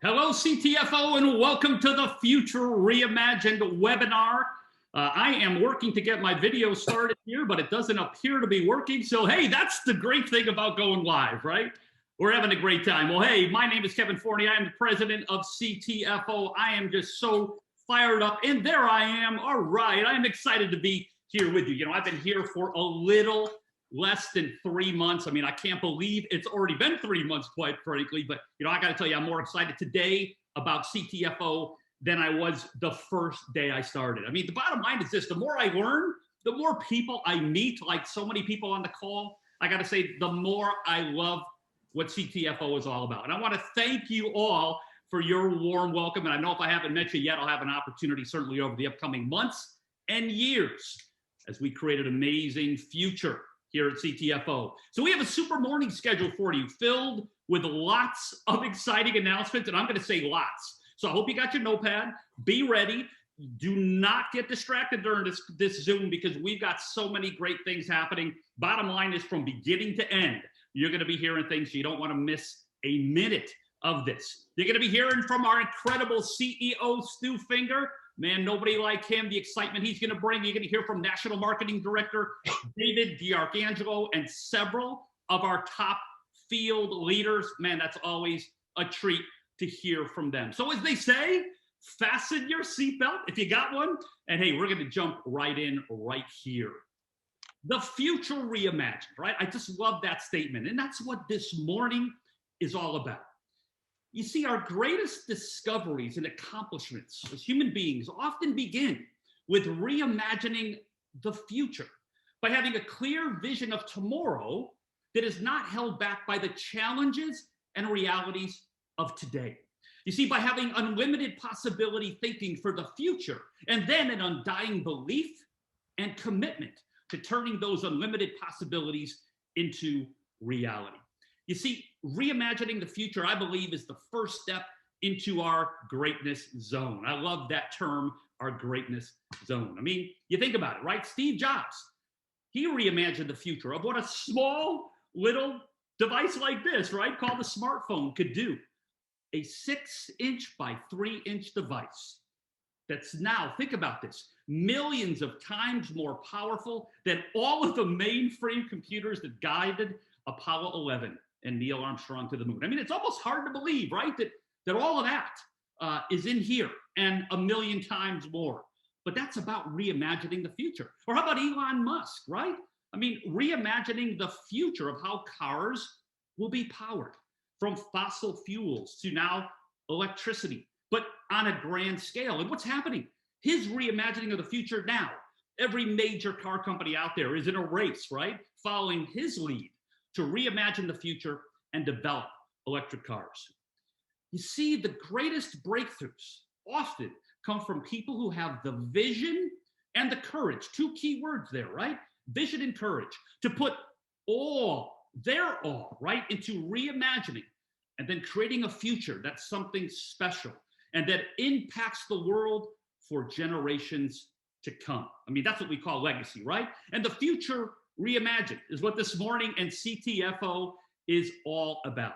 Hello, CTFO, and welcome to the Future Reimagined webinar. I am working to get my video started here, but it doesn't appear to be working. So, hey, that's the great thing about going live, right? We're having a great time. Well, hey, my name is Kevin Forney. I am the president of CTFO. I am just so fired up, and there I am. All right, I'm excited to be here with you. You know, I've been here for a little less than 3 months. I mean, I can't believe it's already been 3 months, quite frankly. But, you know, I got to tell you, I'm more excited today about CTFO than I was the first day I started. I mean, the bottom line is this: the more I learn, the more people I meet, like so many people on the call, I got to say, the more I love what CTFO is all about. And I want to thank you all for your warm welcome. And I know if I haven't met you yet, I'll have an opportunity certainly over the upcoming months and years as we create an amazing future here at CTFO. So we have a super morning schedule for you, filled with lots of exciting announcements, and I'm going to say lots. So I hope you got your notepad. Be ready. Do not get distracted during this Zoom, because we've got so many great things happening. Bottom line is, from beginning to end, you're going to be hearing things, so you don't want to miss a minute of this. You're going to be hearing from our incredible CEO, Stu Finger. Man, nobody like him. The excitement he's going to bring. You're going to hear from National Marketing Director David D'Arcangelo and several of our top field leaders. Man, that's always a treat to hear from them. So as they say, fasten your seatbelt if you got one. And hey, we're going to jump right in right here. The future reimagined, right? I just love that statement. And that's what this morning is all about. You see, our greatest discoveries and accomplishments as human beings often begin with reimagining the future, by having a clear vision of tomorrow that is not held back by the challenges and realities of today. You see, by having unlimited possibility thinking for the future, and then an undying belief and commitment to turning those unlimited possibilities into reality. You see, reimagining the future, I believe, is the first step into our greatness zone. I love that term, our greatness zone. I mean, you think about it, right? Steve Jobs, he reimagined the future of what a small little device like this, right, called the smartphone, could do. A 6-inch by 3-inch device that's now, think about this, millions of times more powerful than all of the mainframe computers that guided Apollo 11 and Neil Armstrong to the moon. I mean, it's almost hard to believe, right, that all of that is in here, and a million times more. But that's about reimagining the future. Or how about Elon Musk, right? I mean, reimagining the future of how cars will be powered, from fossil fuels to now electricity, but on a grand scale. And what's happening? His reimagining of the future now. Every major car company out there is in a race, right, following his lead to reimagine the future and develop electric cars. You see, the greatest breakthroughs often come from people who have the vision and the courage. Two key words there, right? Vision and courage, to put their all, right, into reimagining and then creating a future that's something special and that impacts the world for generations to come. I mean, that's what we call legacy, right? And the future reimagined is what this morning and CTFO is all about.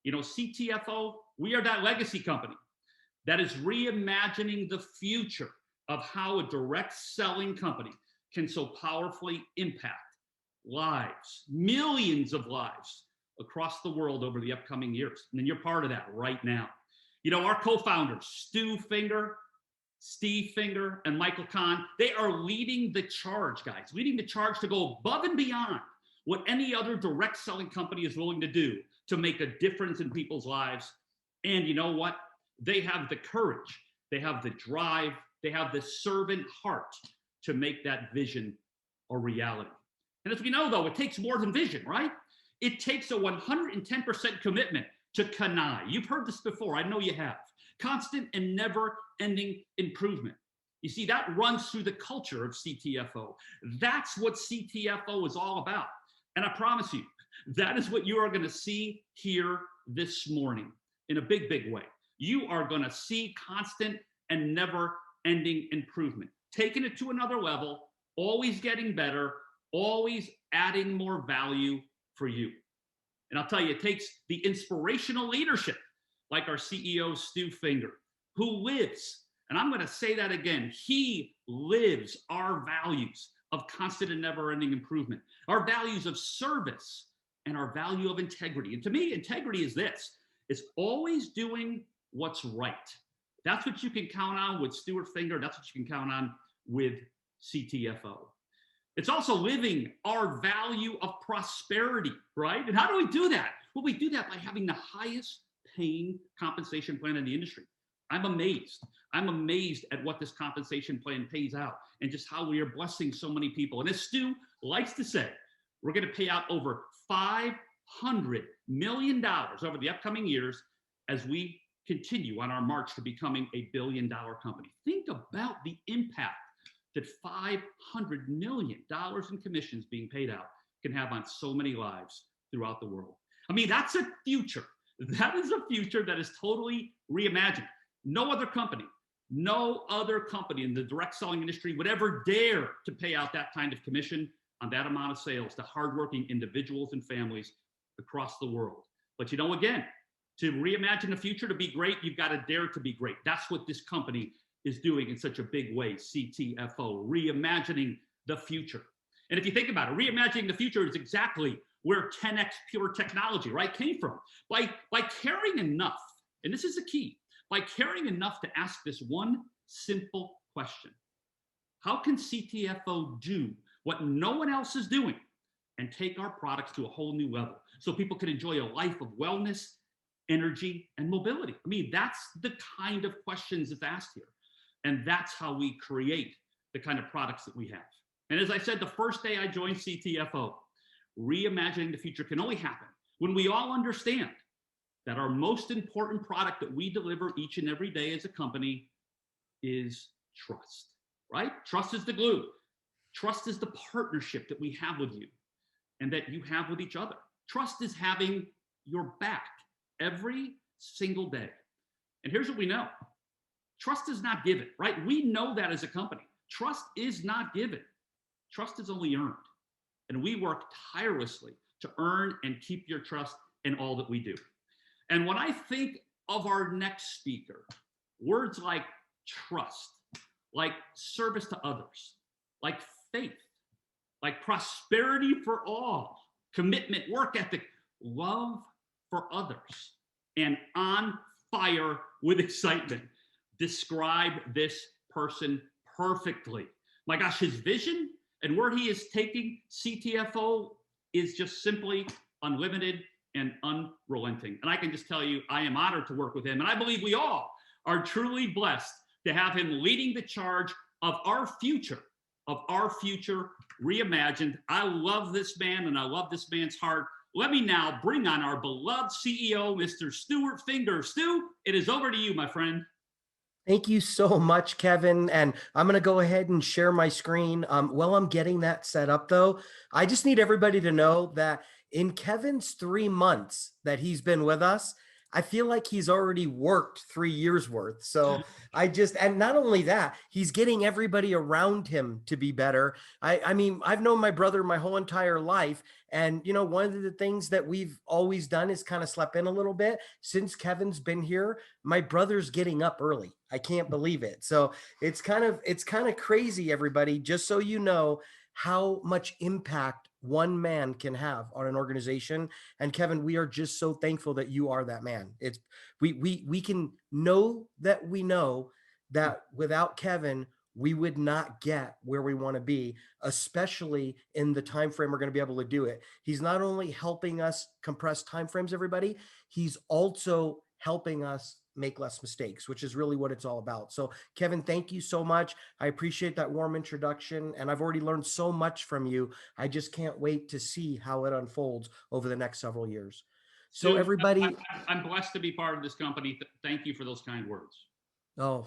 You know, CTFO, we are that legacy company that is reimagining the future of how a direct selling company can so powerfully impact lives, millions of lives across the world over the upcoming years. And then you're part of that right now. You know, our co-founders, Stu Finger, Steve Finger, and Michael Kahn, they are leading the charge, guys, leading the charge to go above and beyond what any other direct selling company is willing to do to make a difference in people's lives. And you know what? They have the courage, they have the drive, they have the servant heart to make that vision a reality. And as we know, though, it takes more than vision, right? It takes a 110% commitment to CANI. You've heard this before. I know you have. Constant and never-ending improvement. You see, that runs through the culture of CTFO. That's what CTFO is all about. And I promise you, that is what you are going to see here this morning in a big, big way. You are going to see constant and never-ending improvement, taking it to another level, always getting better, always adding more value for you. And I'll tell you, it takes the inspirational leadership like our CEO, Stu Finger, who lives, and I'm going to say that again, he lives our values of constant and never-ending improvement, our values of service, and our value of integrity. And to me, integrity is this. It's always doing what's right. That's what you can count on with Stuart Finger. That's what you can count on with CTFO. It's also living our value of prosperity, right? And how do we do that? Well, we do that by having the highest paying compensation plan in the industry. I'm amazed. I'm amazed at what this compensation plan pays out and just how we are blessing so many people. And as Stu likes to say, we're going to pay out over $500 million over the upcoming years as we continue on our march to becoming a billion-dollar company. Think about the impact that $500 million in commissions being paid out can have on so many lives throughout the world. I mean, that's a future. That is a future that is totally reimagined. No other company in the direct selling industry would ever dare to pay out that kind of commission on that amount of sales to hardworking individuals and families across the world. But you know, again, to reimagine the future, to be great, you've got to dare to be great. That's what this company is doing in such a big way, CTFO, reimagining the future. And if you think about it, reimagining the future is exactly where 10x Pure Technology, right, came from. By caring enough, and this is the key, by caring enough to ask this one simple question: how can CTFO do what no one else is doing and take our products to a whole new level so people can enjoy a life of wellness, energy, and mobility? I mean, that's the kind of questions that's asked here. And that's how we create the kind of products that we have. And as I said, the first day I joined CTFO, reimagining the future can only happen when we all understand that our most important product that we deliver each and every day as a company is trust, right? Trust is the glue. Trust is the partnership that we have with you and that you have with each other. Trust is having your back every single day. And here's what we know. Trust is not given, right? We know that as a company. Trust is not given. Trust is only earned. And we work tirelessly to earn and keep your trust in all that we do. And when I think of our next speaker, words like trust, like service to others, like faith, like prosperity for all, commitment, work ethic, love for others, and on fire with excitement, describe this person perfectly. My gosh, his vision and where he is taking CTFO is just simply unlimited and unrelenting. And I can just tell you, I am honored to work with him. And I believe we all are truly blessed to have him leading the charge of our future reimagined. I love this man and I love this man's heart. Let me now bring on our beloved CEO, Mr. Stuart Finger. Stu, it is over to you, my friend. Thank you so much, Kevin. And I'm going to go ahead and share my screen. While I'm getting that set up, though, I just need everybody to know that in Kevin's 3 months that he's been with us, I feel like he's already worked 3 years worth. So and not only that, he's getting everybody around him to be better. I mean, I've known my brother my whole entire life. And, you know, one of the things that we've always done is kind of slept in a little bit. Since Kevin's been here, my brother's getting up early. I can't believe it. So it's kind of crazy, everybody, just so you know how much impact one man can have on an organization. And Kevin, we are just so thankful that you are that man. It's we can know that without Kevin, we would not get where we want to be, especially in the time frame we're going to be able to do it. He's not only helping us compress time frames, everybody, he's also helping us make less mistakes, which is really what it's all about. So Kevin, thank you so much. I appreciate that warm introduction, and I've already learned so much from you. I just can't wait to see how it unfolds over the next several years. So Stu, everybody, I'm blessed to be part of this company. Thank you for those kind words. oh,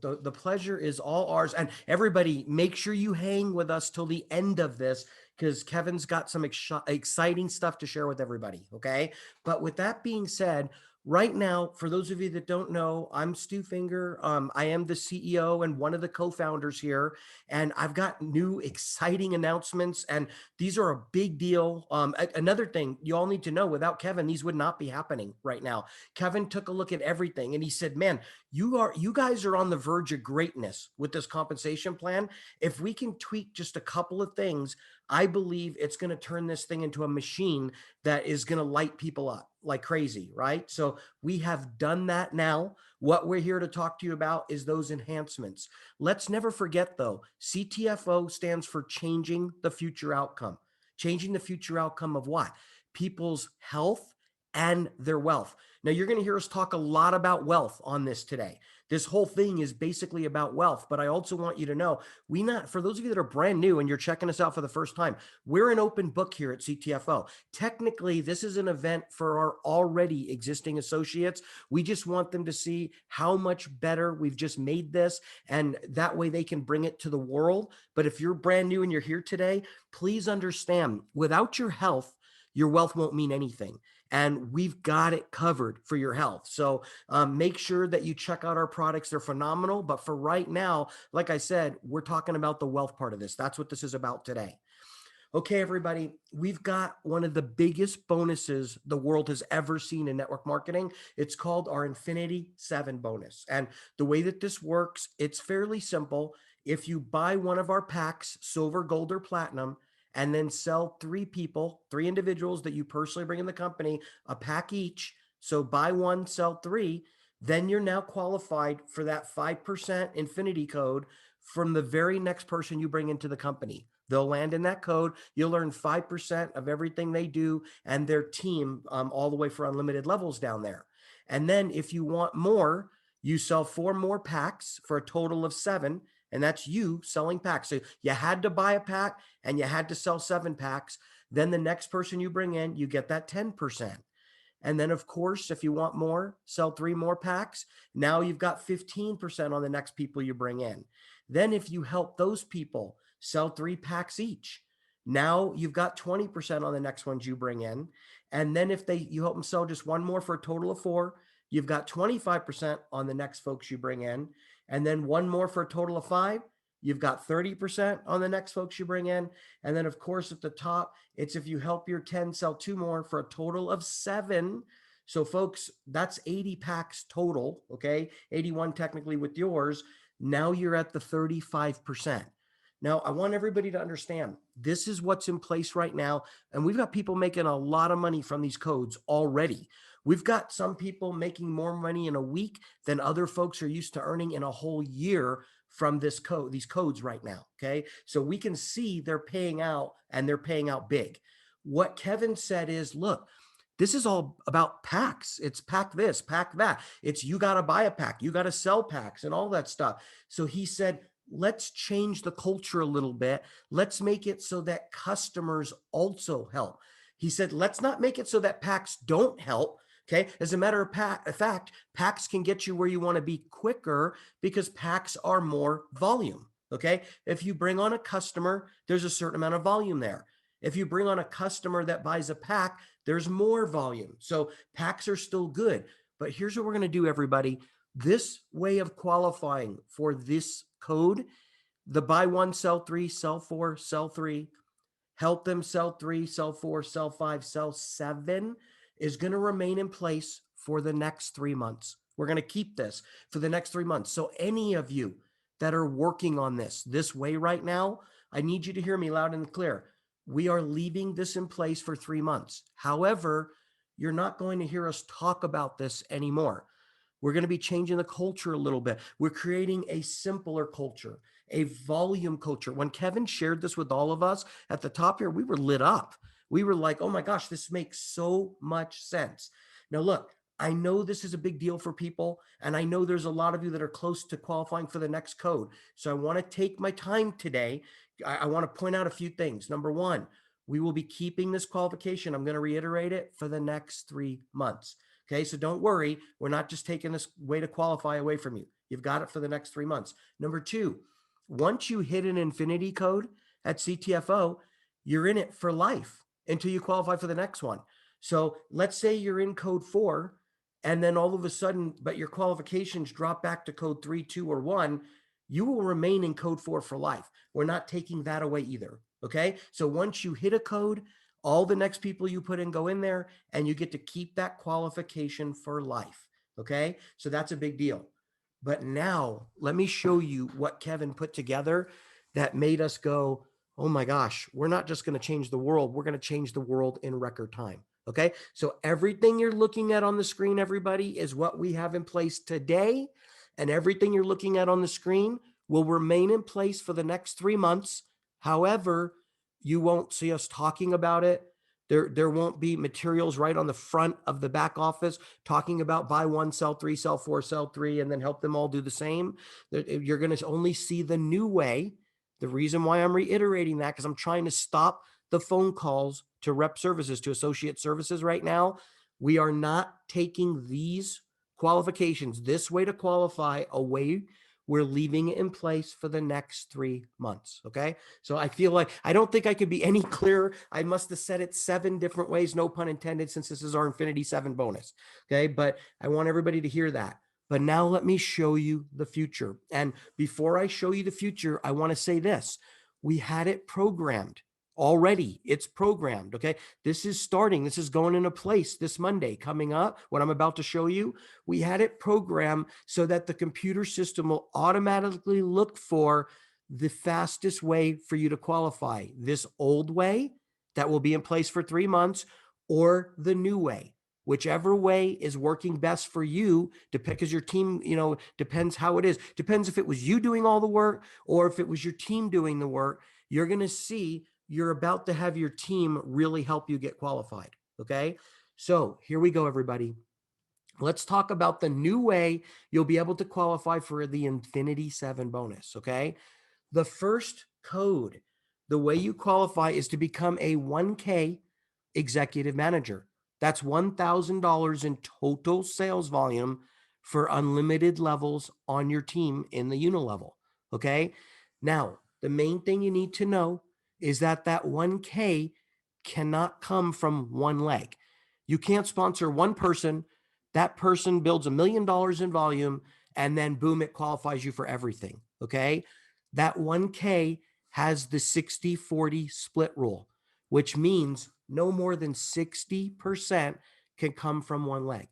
the pleasure is all ours. And everybody, make sure you hang with us till the end of this, because Kevin's got some exciting stuff to share with everybody. Okay. But with that being said, Right now, for those of you that don't know, I'm Stu Finger. I am the CEO and one of the co-founders here, and I've got new exciting announcements, and these are a big deal. Another thing you all need to know: without Kevin, these would not be happening right now. Kevin took a look at everything, and he said, "Man, you guys are on the verge of greatness with this compensation plan. If we can tweak just a couple of things, I believe it's going to turn this thing into a machine that is going to light people up like crazy, right?" So we have done that now. What we're here to talk to you about is those enhancements. Let's never forget, though, CTFO stands for changing the future outcome. Changing the future outcome of what? People's health and their wealth. Now, you're going to hear us talk a lot about wealth on this today. This whole thing is basically about wealth, but I also want you to know, for those of you that are brand new and you're checking us out for the first time, we're an open book here at CTFO. Technically, this is an event for our already existing associates. We just want them to see how much better we've just made this, and that way they can bring it to the world. But if you're brand new and you're here today, please understand, without your health, your wealth won't mean anything. And we've got it covered for your health. So make sure that you check out our products. They're phenomenal. But for right now, like I said, we're talking about the wealth part of this. That's what this is about today. Okay, everybody, we've got one of the biggest bonuses the world has ever seen in network marketing. It's called our Infinity 7 bonus. And the way that this works, it's fairly simple. If you buy one of our packs, silver, gold, or platinum, and then sell three individuals that you personally bring in the company, a pack each, so buy one, sell three, then you're now qualified for that 5% Infinity code from the very next person you bring into the company. They'll land in that code. You'll earn 5% of everything they do and their team, all the way for unlimited levels down there. And then if you want more, you sell 4 more packs for a total of 7. And that's you selling packs. So you had to buy a pack and you had to sell 7 packs. Then the next person you bring in, you get that 10%. And then, of course, if you want more, sell 3 more packs. Now you've got 15% on the next people you bring in. Then if you help those people sell 3 packs each, now you've got 20% on the next ones you bring in. And then if you help them sell just 1 more for a total of 4, you've got 25% on the next folks you bring in. And then 1 more for a total of 5, you've got 30% on the next folks you bring in. And then, of course, at the top, it's if you help your 10 sell 2 more for a total of 7. So, folks, that's 80 packs total, okay? 81 technically with yours. Now you're at the 35%. Now, I want everybody to understand this is what's in place right now. And we've got people making a lot of money from these codes already. We've got some people making more money in a week than other folks are used to earning in a whole year from these codes right now. Okay. So we can see they're paying out, and they're paying out big. What Kevin said is, look, this is all about packs. It's pack this, pack that. It's you got to buy a pack, you got to sell packs and all that stuff. So he said, let's change the culture a little bit. Let's make it so that customers also help. He said, let's not make it so that packs don't help. Okay. As a matter of fact, packs can get you where you want to be quicker because packs are more volume. Okay. If you bring on a customer, there's a certain amount of volume there. If you bring on a customer that buys a pack, there's more volume. So packs are still good. But here's what we're going to do, everybody. This way of qualifying for this code, the buy 1, sell 3, sell 4, sell 3, help them sell 3, sell 4, sell 5, sell 7, is going to remain in place for the next 3 months. We're going to keep this for the next 3 months. So any of you that are working on this way right now, I need you to hear me loud and clear. We are leaving this in place for 3 months. However, you're not going to hear us talk about this anymore. We're going to be changing the culture a little bit. We're creating a simpler culture, a volume culture. When Kevin shared this with all of us at the top here, we were lit up. We were like, oh my gosh, this makes so much sense. Now, look, I know this is a big deal for people, and I know there's a lot of you that are close to qualifying for the next code. So I want to take my time today. I want to point out a few things. Number one, we will be keeping this qualification. I'm going to reiterate it for the next 3 months. Okay, so don't worry. We're not just taking this way to qualify away from you. You've got it for the next 3 months. Number two, once you hit an infinity code at CTFO, you're in it for life until you qualify for the next one. So let's say you're in code 4 and then all of a sudden, but your qualifications drop back to code 3, 2, or 1, you will remain in code 4 for life. We're not taking that away either. Okay. So once you hit a code, all the next people you put in go in there and you get to keep that qualification for life. Okay. So that's a big deal. But now let me show you what Kevin put together that made us go, oh my gosh, we're not just going to change the world. We're going to change the world in record time. Okay. So everything you're looking at on the screen, everybody, is what we have in place today. And everything you're looking at on the screen will remain in place for the next 3 months. However, you won't see us talking about it. There won't be materials right on the front of the back office talking about buy one, sell three, sell four, sell three, and then help them all do the same. You're going to only see the new way. The reason why I'm reiterating that, because I'm trying to stop the phone calls to rep services, to associate services right now. We are not taking these qualifications, this way to qualify, away. We're leaving it in place for the next 3 months. Okay. So I feel like I don't think I could be any clearer. I must have said it 7 different ways, no pun intended, since this is our Infinity 7 bonus. Okay. But I want everybody to hear that. But now let me show you the future. And before I show you the future, I want to say this. We had it programmed already. It's programmed. Okay. This is starting. This is going into place this Monday coming up. What I'm about to show you, we had it programmed so that the computer system will automatically look for the fastest way for you to qualify. This old way that will be in place for 3 months, or the new way. Whichever way is working best for you, because your team, depends how it is. Depends if it was you doing all the work or if it was your team doing the work. You're going to see you're about to have your team really help you get qualified. Okay. So here we go, everybody. Let's talk about the new way you'll be able to qualify for the Infinity 7 bonus. Okay. The first code, the way you qualify is to become a 1K executive manager. That's $1,000 in total sales volume for unlimited levels on your team in the unilevel. Okay. Now, the main thing you need to know is that 1K cannot come from one leg. You can't sponsor one person. That person builds $1 million in volume, and then boom, it qualifies you for everything. Okay. That 1K has the 60-40 split rule, which means no more than 60% can come from one leg.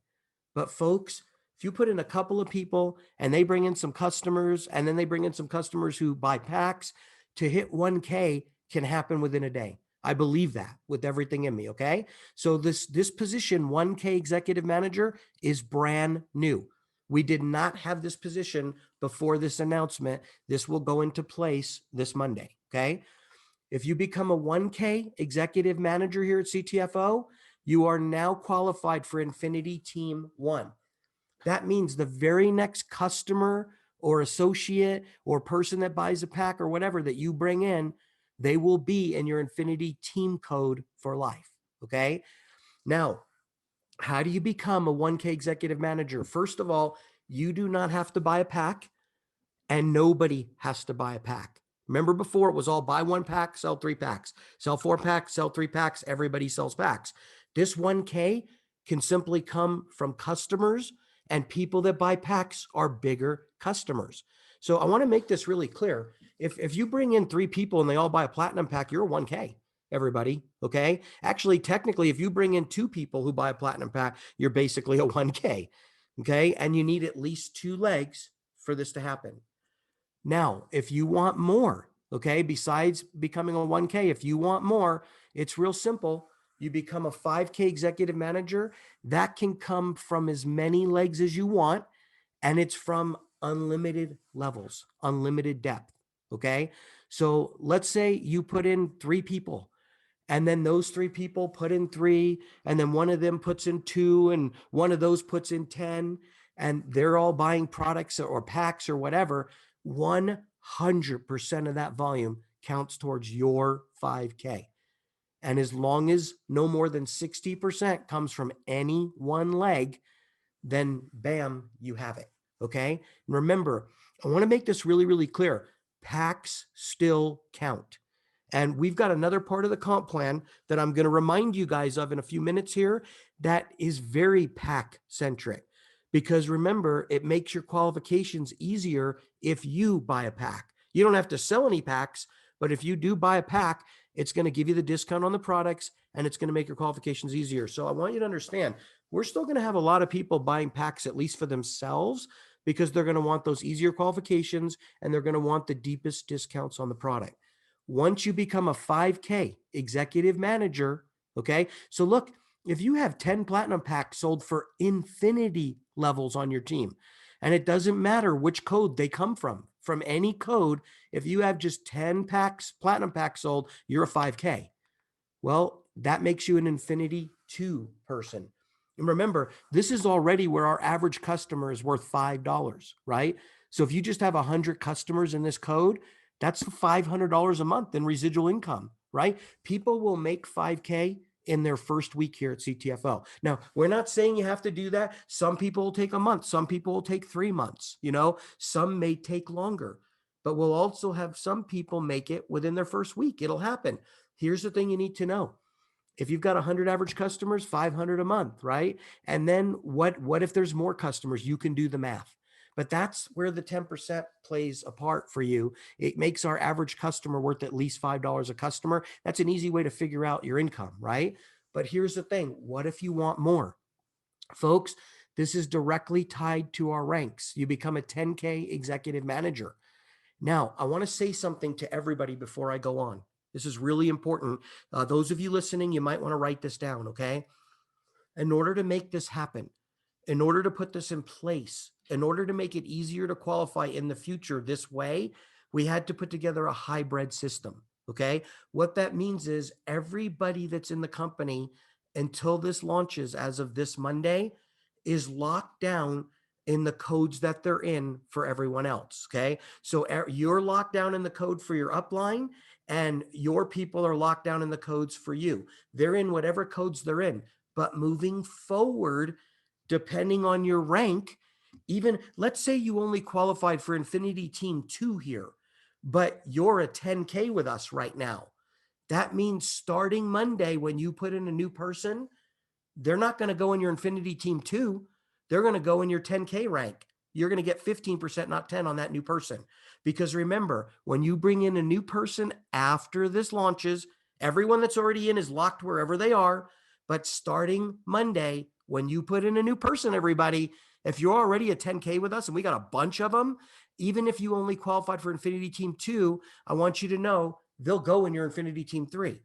But folks, if you put in a couple of people and they bring in some customers, and then they bring in some customers who buy packs, to hit 1K can happen within a day. I believe that with everything in me. Okay. So this position, 1K executive manager, is brand new. We did not have this position before this announcement. This will go into place this Monday. Okay. If you become a 1K executive manager here at CTFO, you are now qualified for Infinity Team 1. That means the very next customer or associate or person that buys a pack or whatever that you bring in, they will be in your Infinity Team code for life. Okay. Now, how do you become a 1K executive manager? First of all, you do not have to buy a pack, and nobody has to buy a pack. Remember before, it was all buy 1 pack, sell 3 packs, sell 4 packs, sell 3 packs. Everybody sells packs. This 1K can simply come from customers, and people that buy packs are bigger customers. So I want to make this really clear. If you bring in 3 people and they all buy a platinum pack, you're a 1K, everybody. Okay. Actually, technically, if you bring in 2 people who buy a platinum pack, you're basically a 1K. Okay. And you need at least 2 legs for this to happen. Now, if you want more, okay, besides becoming a 1K, if you want more, it's real simple. You become a 5K executive manager. That can come from as many legs as you want, and it's from unlimited levels, unlimited depth. Okay. So let's say you put in 3 people, and then those 3 people put in 3, and then one of them puts in 2, and one of those puts in 10, and they're all buying products or packs or whatever. 100% of that volume counts towards your 5K. And as long as no more than 60% comes from any one leg, then bam, you have it. Okay. And remember, I want to make this really, really clear. Packs still count. And we've got another part of the comp plan that I'm going to remind you guys of in a few minutes here that is very pack centric. Because remember, it makes your qualifications easier if you buy a pack. You don't have to sell any packs, but if you do buy a pack, it's going to give you the discount on the products and it's going to make your qualifications easier. So I want you to understand, we're still going to have a lot of people buying packs, at least for themselves, because they're going to want those easier qualifications and they're going to want the deepest discounts on the product. Once you become a 5K executive manager, okay? So look, if you have 10 platinum packs sold for infinity levels on your team, and it doesn't matter which code they come from any code, if you have just 10 packs, platinum packs sold, you're a 5K. Well, that makes you an Infinity 2 person. And remember, this is already where our average customer is worth $5, right? So if you just have 100 customers in this code, that's $500 a month in residual income, right? People will make 5K in their first week here at CTFO. Now, we're not saying you have to do that. Some people will take a month. Some people will take 3 months, some may take longer, but we'll also have some people make it within their first week. It'll happen. Here's the thing you need to know. If you've got 100 average customers, 500 a month, right? And then what if there's more customers? You can do the math. But that's where the 10% plays a part for you. It makes our average customer worth at least $5 a customer. That's an easy way to figure out your income, right? But here's the thing. What if you want more? Folks, this is directly tied to our ranks. You become a 10K executive manager. Now, I want to say something to everybody before I go on. This is really important. Those of you listening, you might want to write this down, okay? In order to make this happen, in order to put this in place, in order to make it easier to qualify in the future this way, we had to put together a hybrid system, okay? What that means is everybody that's in the company until this launches as of this Monday is locked down in the codes that they're in for everyone else, okay? So you're locked down in the code for your upline and your people are locked down in the codes for you. They're in whatever codes they're in. But moving forward, depending on your rank, even let's say you only qualified for Infinity Team 2 here, but you're a 10K with us right now. That means starting Monday, when you put in a new person, they're not going to go in your Infinity Team 2. They're going to go in your 10K rank. You're going to get 15%, not 10 on that new person. Because remember, when you bring in a new person after this launches, everyone that's already in is locked wherever they are. But starting Monday, when you put in a new person, everybody, if you're already a 10K with us and we got a bunch of them, even if you only qualified for Infinity Team 2, I want you to know they'll go in your Infinity Team 3.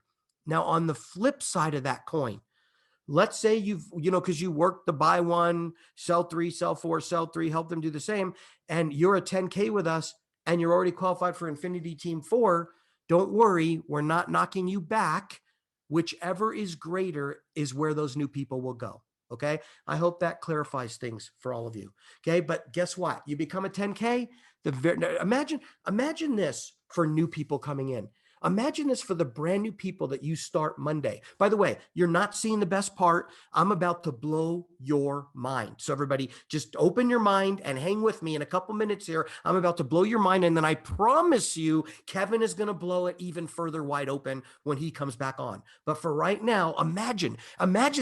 Now, on the flip side of that coin, let's say because you work the buy one, sell three, sell four, sell three, help them do the same, and you're a 10K with us and you're already qualified for Infinity Team 4, don't worry, we're not knocking you back. Whichever is greater is where those new people will go. Okay. I hope that clarifies things for all of you. Okay. But guess what? You become a 10K. Imagine this for new people coming in. Imagine this for the brand new people that you start Monday. By the way, you're not seeing the best part. I'm about to blow your mind. So everybody just open your mind and hang with me in a couple minutes here. I'm about to blow your mind. And then I promise you, Kevin is going to blow it even further wide open when he comes back on. But for right now, imagine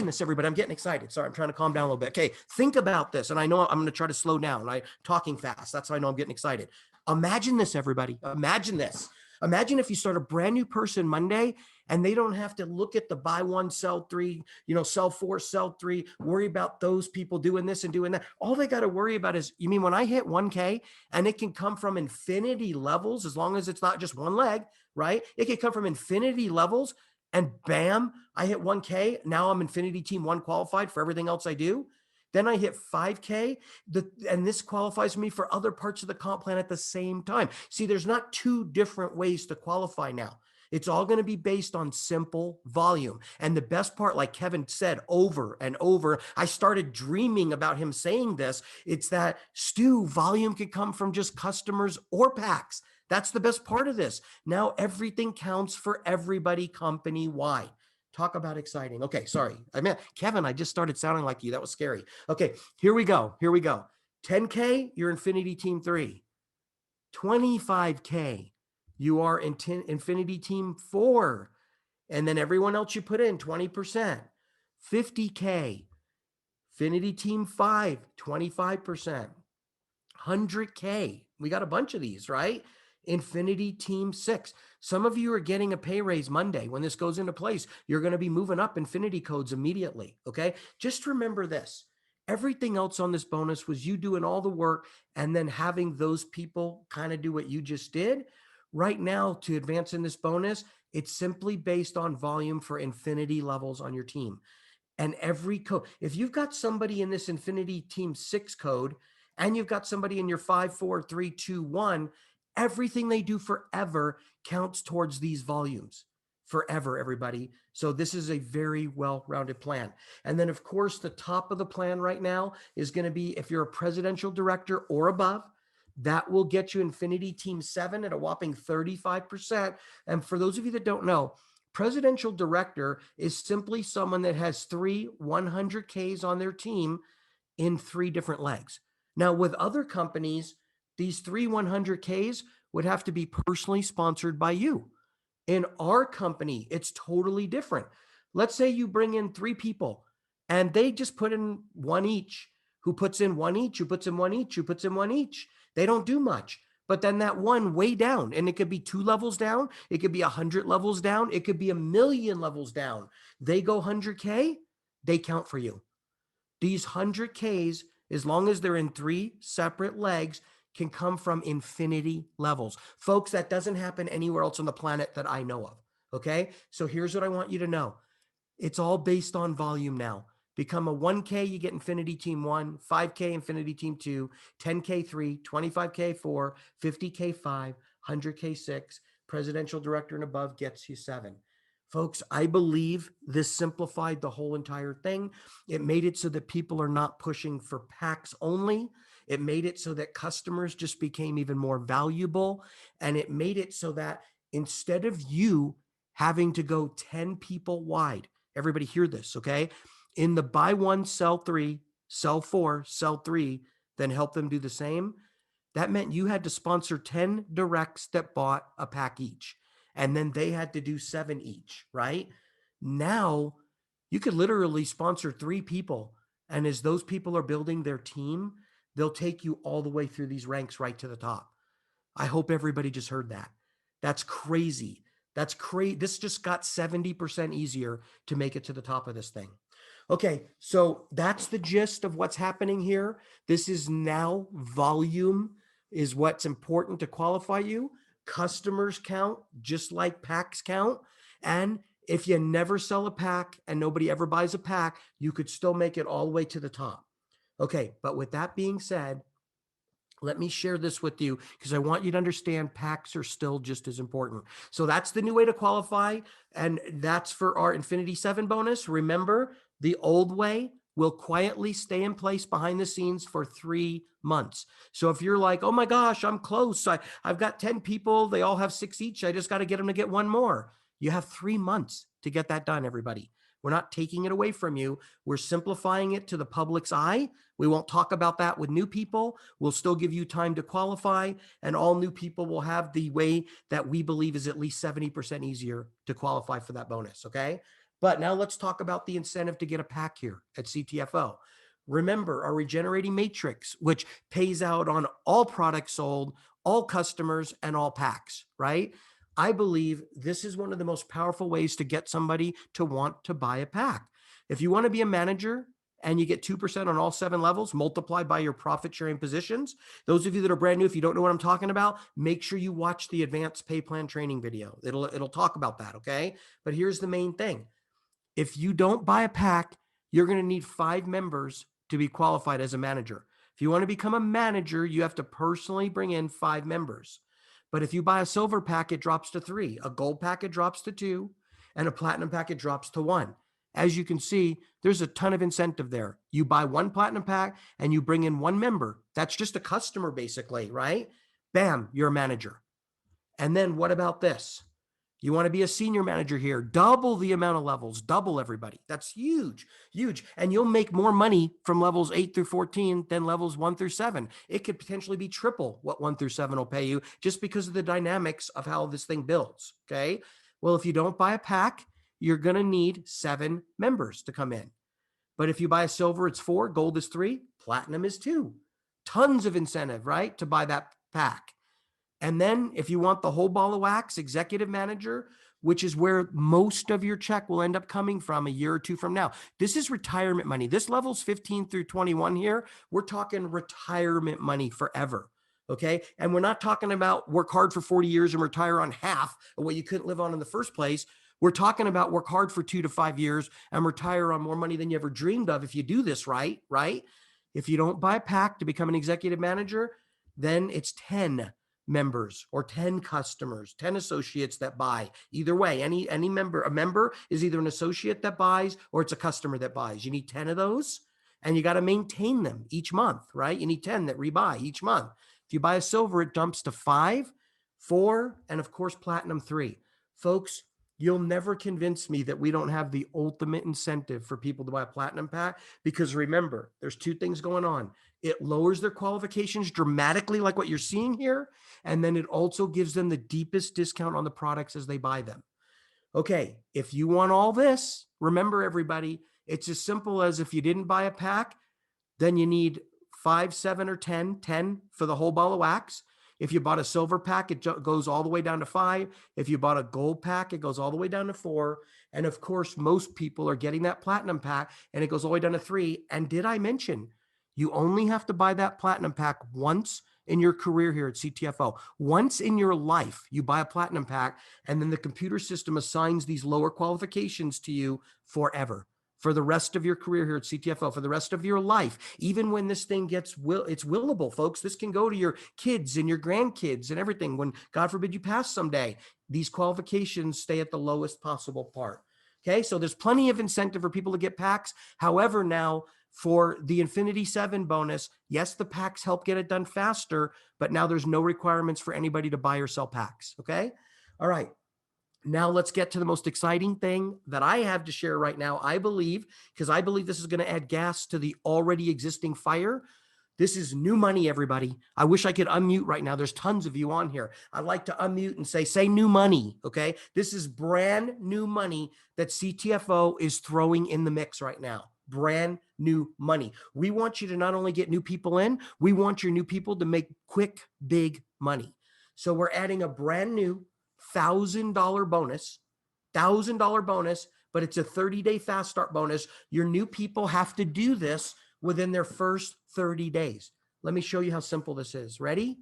this, everybody. I'm getting excited. Sorry, I'm trying to calm down a little bit. Okay, think about this. And I know I'm going to try to slow down. I'm talking fast. That's how I know I'm getting excited. Imagine this, everybody. Imagine this. Imagine if you start a brand new person Monday and they don't have to look at the buy one, sell three, sell four, sell three, worry about those people doing this and doing that. All they got to worry about is, you mean when I hit 1K and it can come from infinity levels, as long as it's not just one leg, right? It can come from infinity levels and bam, I hit 1K. Now I'm Infinity Team 1 qualified for everything else I do. Then I hit 5K, and this qualifies me for other parts of the comp plan at the same time. See, there's not two different ways to qualify now. It's all going to be based on simple volume. And the best part, like Kevin said over and over, I started dreaming about him saying this. It's that, Stu, volume could come from just customers or packs. That's the best part of this. Now everything counts for everybody company-wide. Talk about exciting. Okay, sorry. Kevin, I just started sounding like you. That was scary. Okay, here we go. 10K, you're Infinity Team 3. 25K, you are in Infinity Team 4. And then everyone else you put in 20%. 50K, Infinity Team 5, 25%. 100K. We got a bunch of these, right? Infinity Team 6. Some of you are getting a pay raise Monday. When this goes into place, you're going to be moving up Infinity codes immediately. Okay. Just remember this. Everything else on this bonus was you doing all the work and then having those people kind of do what you just did. Right now, to advance in this bonus, it's simply based on volume for Infinity levels on your team. And every code, if you've got somebody in this Infinity Team 6 code and you've got somebody in your 5, 4, 3, 2, 1, everything they do forever counts towards these volumes forever, everybody. So this is a very well-rounded plan. And then, of course, the top of the plan right now is going to be if you're a presidential director or above, that will get you Infinity Team 7 at a whopping 35%. And for those of you that don't know, presidential director is simply someone that has 3 100Ks on their team in 3 different legs. Now, with other companies, these 3 100Ks would have to be personally sponsored by you. In our company, it's totally different. Let's say you bring in 3 people and they just put in one each, who puts in one each, who puts in one each, who puts in one each. They don't do much. But then that one way down, and it could be 2 levels down, it could be 100 levels down, it could be 1,000,000 levels down. They go 100K, they count for you. These 100Ks, as long as they're in 3 separate legs, can come from infinity levels. Folks, that doesn't happen anywhere else on the planet that I know of. Okay. So here's what I want you to know. It's all based on volume now. Become a 1K, you get Infinity Team 1, 5K, Infinity Team 2, 10K 3, 25K 4, 50K 5, 100K 6, Presidential Director and above gets you 7. Folks, I believe this simplified the whole entire thing. It made it so that people are not pushing for packs only. It made it so that customers just became even more valuable. And it made it so that instead of you having to go 10 people wide, everybody hear this, okay? In the buy 1, sell 3, sell 4, sell 3, then help them do the same. That meant you had to sponsor 10 directs that bought a pack each. And then they had to do 7 each, right? Now you could literally sponsor 3 people. And as those people are building their team, they'll take you all the way through these ranks right to the top. I hope everybody just heard that. That's crazy. That's crazy. This just got 70% easier to make it to the top of this thing. Okay, so that's the gist of what's happening here. This is now volume is what's important to qualify you. Customers count just like packs count. And if you never sell a pack and nobody ever buys a pack, you could still make it all the way to the top. Okay, but with that being said, let me share this with you because I want you to understand packs are still just as important. So that's the new way to qualify. And that's for our Infinity 7 bonus. Remember, the old way will quietly stay in place behind the scenes for 3 months. So if you're like, oh my gosh, I'm close. I've got 10 people. They all have 6 each. I just got to get them to get 1 more. You have 3 months to get that done, everybody. We're not taking it away from you. We're simplifying it to the public's eye. We won't talk about that with new people. We'll still give you time to qualify, and all new people will have the way that we believe is at least 70% easier to qualify for that bonus, okay? But now let's talk about the incentive to get a pack here at CTFO. Remember our regenerating matrix, which pays out on all products sold, all customers, and all packs, right? I believe this is one of the most powerful ways to get somebody to want to buy a pack. If you want to be a manager and you get 2% on all 7 levels multiplied by your profit sharing positions, those of you that are brand new, if you don't know what I'm talking about, make sure you watch the advanced pay plan training video. It'll talk about that, okay? But here's the main thing. If you don't buy a pack, you're going to need 5 members to be qualified as a manager. If you want to become a manager, you have to personally bring in 5 members. But if you buy a silver pack, it drops to 3. A gold pack, it drops to 2. And a platinum pack, it drops to 1. As you can see, there's a ton of incentive there. You buy 1 platinum pack and you bring in 1 member. That's just a customer basically, right? Bam, you're a manager. And then what about this? You want to be a senior manager here, double the amount of levels, double everybody. That's huge, huge. And you'll make more money from levels 8 through 14 than levels 1 through 7. It could potentially be triple what 1 through 7 will pay you just because of the dynamics of how this thing builds. Okay. Well, if you don't buy a pack, you're going to need 7 members to come in. But if you buy a silver, it's 4, gold is 3, platinum is 2. Tons of incentive, right, to buy that pack. And then if you want the whole ball of wax, executive manager, which is where most of your check will end up coming from a year or 2 from now. This is retirement money. This level's 15 through 21 here. We're talking retirement money forever. Okay. And we're not talking about work hard for 40 years and retire on half of what you couldn't live on in the first place. We're talking about work hard for 2 to 5 years and retire on more money than you ever dreamed of if you do this right, right? If you don't buy a pack to become an executive manager, then it's 10 members or 10 customers, 10 associates that buy. Either way, any member, a member is either an associate that buys or it's a customer that buys. You need 10 of those and you got to maintain them each month, right? You need 10 that rebuy each month. If you buy a silver, it dumps to 5, 4, and of course, platinum 3. Folks, you'll never convince me that we don't have the ultimate incentive for people to buy a platinum pack, because remember, there's 2 things going on. It lowers their qualifications dramatically, like what you're seeing here. And then it also gives them the deepest discount on the products as they buy them. Okay, if you want all this, remember everybody, it's as simple as if you didn't buy a pack, then you need 5, 7, or 10 for the whole ball of wax. If you bought a silver pack, it goes all the way down to 5. If you bought a gold pack, it goes all the way down to 4. And of course, most people are getting that platinum pack and it goes all the way down to 3. And did I mention, you only have to buy that platinum pack once in your career here at CTFO. Once in your life, you buy a platinum pack and then the computer system assigns these lower qualifications to you forever. For the rest of your career here at CTFO, for the rest of your life, even when this thing gets it's willable, folks. This can go to your kids and your grandkids and everything. When God forbid you pass someday, these qualifications stay at the lowest possible part. Okay, so there's plenty of incentive for people to get packs. However, now for the Infinity 7 bonus, yes, the packs help get it done faster, but now there's no requirements for anybody to buy or sell packs. Okay, all right. Now let's get to the most exciting thing that I have to share right now. I believe, because I believe this is going to add gas to the already existing fire. This is new money, everybody. I wish I could unmute right now. There's tons of you on here. I'd like to unmute and say new money, okay? This is brand new money that CTFO is throwing in the mix right now. Brand new money. We want you to not only get new people in, we want your new people to make quick, big money. So we're adding a brand new $1,000 bonus, but it's a 30-day fast start bonus. Your new people have to do this within their first 30 days. Let me show you how simple this is. Ready?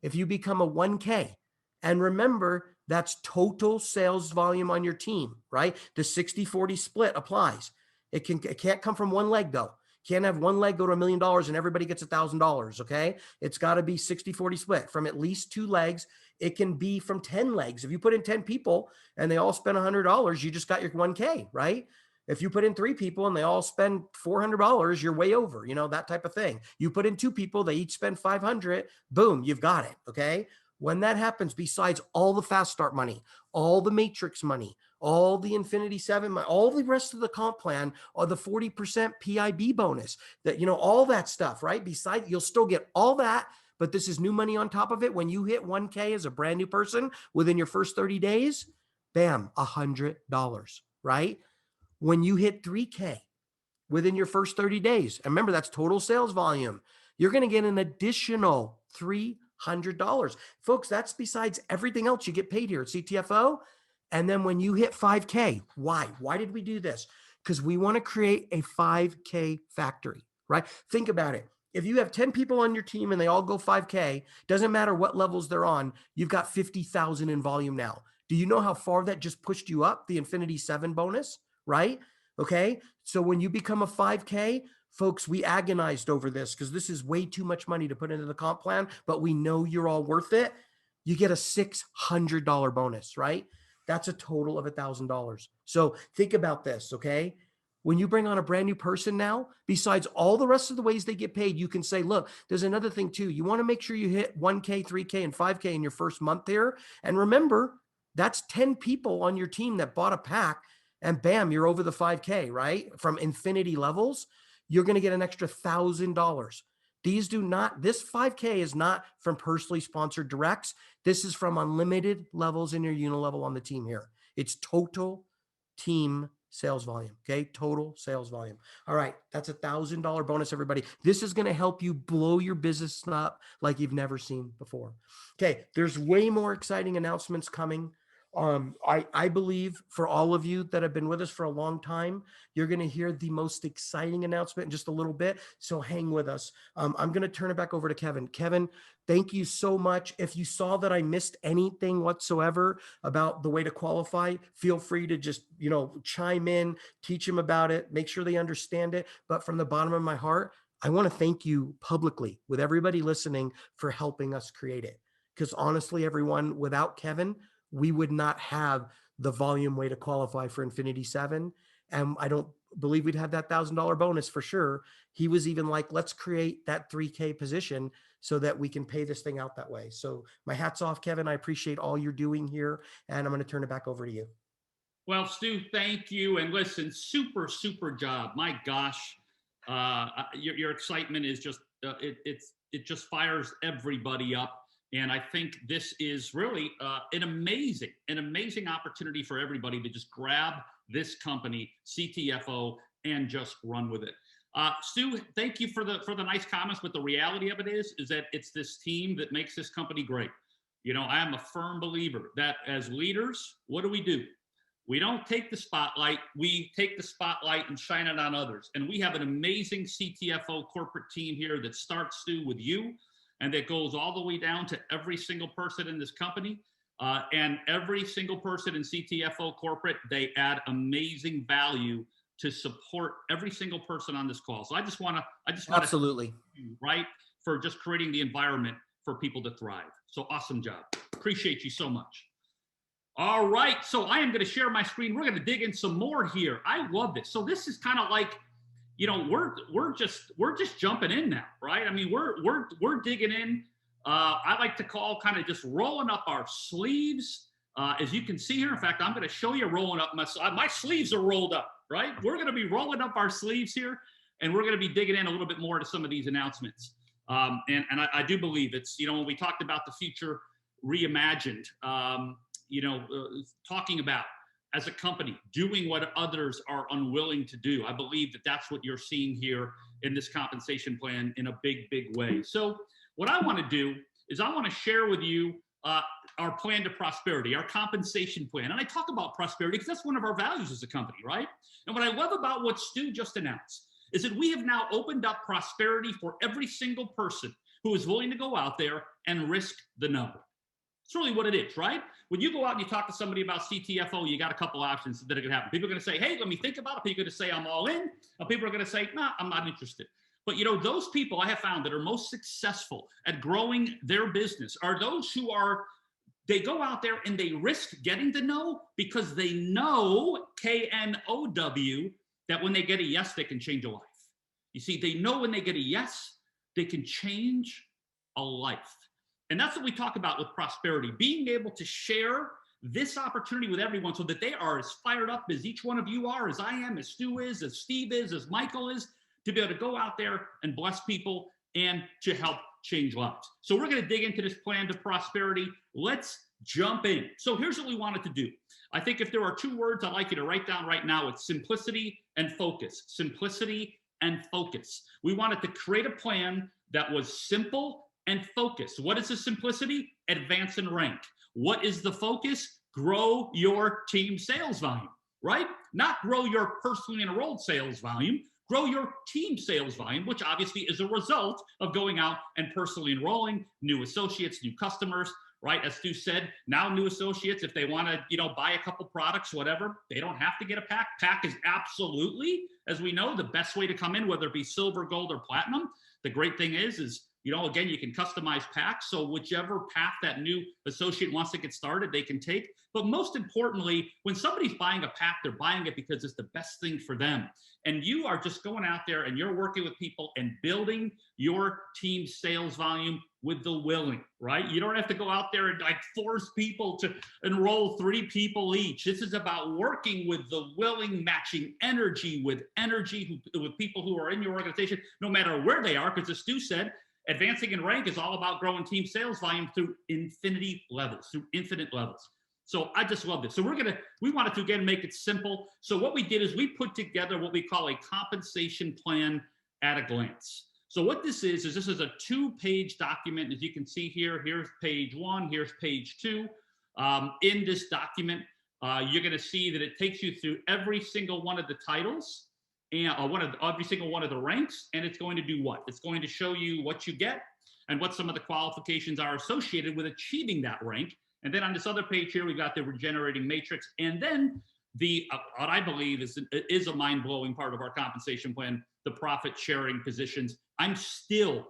If you become a 1K, and remember, that's total sales volume on your team, right? The 60-40 split applies. It can't come from one leg though. Can't have one leg go to $1 million and everybody gets $1,000, okay? It's got to be 60-40 split from at least 2 legs. It can be from 10 legs. If you put in 10 people and they all spend $100, you just got your 1K, right? If you put in 3 people and they all spend $400, you're way over, that type of thing. You put in 2 people, they each spend $500, boom, you've got it, okay? When that happens, besides all the fast start money, all the matrix money, all the Infinity 7 money, all the rest of the comp plan, or the 40% PIB bonus, that, all that stuff, right? Besides, you'll still get all that, but this is new money on top of it. When you hit 1K as a brand new person within your first 30 days, bam, $100, right? When you hit 3K within your first 30 days, and remember, that's total sales volume, you're going to get an additional $300. Folks, that's besides everything else you get paid here at CTFO. And then when you hit 5K, why? Why did we do this? Because we want to create a 5K factory, right? Think about it. If you have 10 people on your team and they all go 5K, doesn't matter what levels they're on, you've got 50,000 in volume now. Do you know how far that just pushed you up, the Infinity 7 bonus, right? Okay. So when you become a 5K, folks, we agonized over this because this is way too much money to put into the comp plan, but we know you're all worth it. You get a $600 bonus, right? That's a total of $1,000. So think about this, okay? When you bring on a brand new person now, besides all the rest of the ways they get paid, you can say, look, there's another thing too. You want to make sure you hit 1K, 3K, and 5K in your first month here. And remember, That's 10 people on your team that bought a pack, and bam, you're over the 5K, right? From infinity levels, you're going to get an extra $1,000. These do not, this 5K is not from personally sponsored directs. This is from unlimited levels in your unilevel on the team here. It's total team sales volume. Okay. Total sales volume. All right. That's $1,000 bonus, everybody. This is going to help you blow your business up like you've never seen before. Okay. There's way more exciting announcements coming. I believe for all of you that have been with us for a long time, you're going to hear the most exciting announcement in just a little bit. So hang with us. I'm going to turn it back over to Kevin. Kevin, thank you so much. If you saw that I missed anything whatsoever about the way to qualify, feel free to just, chime in, teach them about it, make sure they understand it. But from the bottom of my heart, I want to thank you publicly with everybody listening for helping us create it. Because honestly, everyone, without Kevin, we would not have the volume way to qualify for Infinity 7. And I don't believe we'd have that $1,000 bonus for sure. He was even like, let's create that 3K position so that we can pay this thing out that way. So my hat's off, Kevin. I appreciate all you're doing here. And I'm going to turn it back over to you. Well, Stu, thank you. And listen, super, super job. My gosh, your excitement is just, it just fires everybody up. And I think this is really an amazing opportunity for everybody to just grab this company, CTFO, and just run with it. Stu, thank you for the nice comments, but the reality of it is that it's this team that makes this company great. I am a firm believer that as leaders, what do? We don't take the spotlight, we take the spotlight and shine it on others. And we have an amazing CTFO corporate team here that starts, Stu, with you, and that goes all the way down to every single person in this company. And every single person in CTFO corporate, they add amazing value to support every single person on this call. So I just want to Absolutely. Thank you, right, for just creating the environment for people to thrive. So awesome job. Appreciate you so much. All right, so I am going to share my screen. We're going to dig in some more here. I love this. So this is kind of like, we're just jumping in now, right? I mean, we're digging in. I like to call kind of just rolling up our sleeves. As you can see here, in fact, I'm going to show you rolling up my sleeves are rolled up, right? We're going to be rolling up our sleeves here, and we're going to be digging in a little bit more to some of these announcements. And I do believe it's, when we talked about the future reimagined, talking about as a company doing what others are unwilling to do. I believe that that's what you're seeing here in this compensation plan in a big, big way. So what I want to do is I want to share with you our plan to prosperity, our compensation plan. And I talk about prosperity because that's one of our values as a company, right? And what I love about what Stu just announced is that we have now opened up prosperity for every single person who is willing to go out there and risk the number. It's really what it is, right? When you go out and you talk to somebody about CTFO, you got a couple options that are going to happen. People are going to say, hey, let me think about it. People are going to say, I'm all in. And people are going to say, nah, I'm not interested. But those people I have found that are most successful at growing their business are those who they go out there and they risk getting to know because they know, KNOW, that when they get a yes, they can change a life. You see, they know when they get a yes, they can change a life. And that's what we talk about with prosperity, being able to share this opportunity with everyone so that they are as fired up as each one of you are, as I am, as Stu is, as Steve is, as Michael is, to be able to go out there and bless people and to help change lives. So we're going to dig into this plan to prosperity. Let's jump in. So here's what we wanted to do. I think if there are two words I'd like you to write down right now, it's simplicity and focus. Simplicity and focus. We wanted to create a plan that was simple and focus. What is the simplicity? Advance and rank. What is the focus? Grow your team sales volume, right? Not grow your personally enrolled sales volume, grow your team sales volume, which obviously is a result of going out and personally enrolling new associates, new customers, right? As Stu said, now new associates, if they want to, buy a couple products, whatever, they don't have to get a pack. Pack is absolutely, as we know, the best way to come in, whether it be silver, gold, or platinum. The great thing is, again, you can customize packs. So whichever path that new associate wants to get started, they can take. But most importantly, when somebody's buying a pack, they're buying it because it's the best thing for them. And you are just going out there and you're working with people and building your team sales volume with the willing, right? You don't have to go out there and like force people to enroll 3 people each. This is about working with the willing, matching energy with people who are in your organization, no matter where they are, because as Stu said, advancing in rank is all about growing team sales volume through infinite levels. So I just love this. So we wanted to, again, make it simple. So what we did is we put together what we call a compensation plan at a glance. So what this is this is a 2-page document. As you can see here, here's page 1, here's page 2. In this document, you're going to see that it takes you through every single one of the titles and every single one of the ranks. And it's going to do what? It's going to show you what you get and what some of the qualifications are associated with achieving that rank. And then on this other page here, we got the regenerating matrix. And then what I believe is a mind-blowing part of our compensation plan, the profit sharing positions. I'm still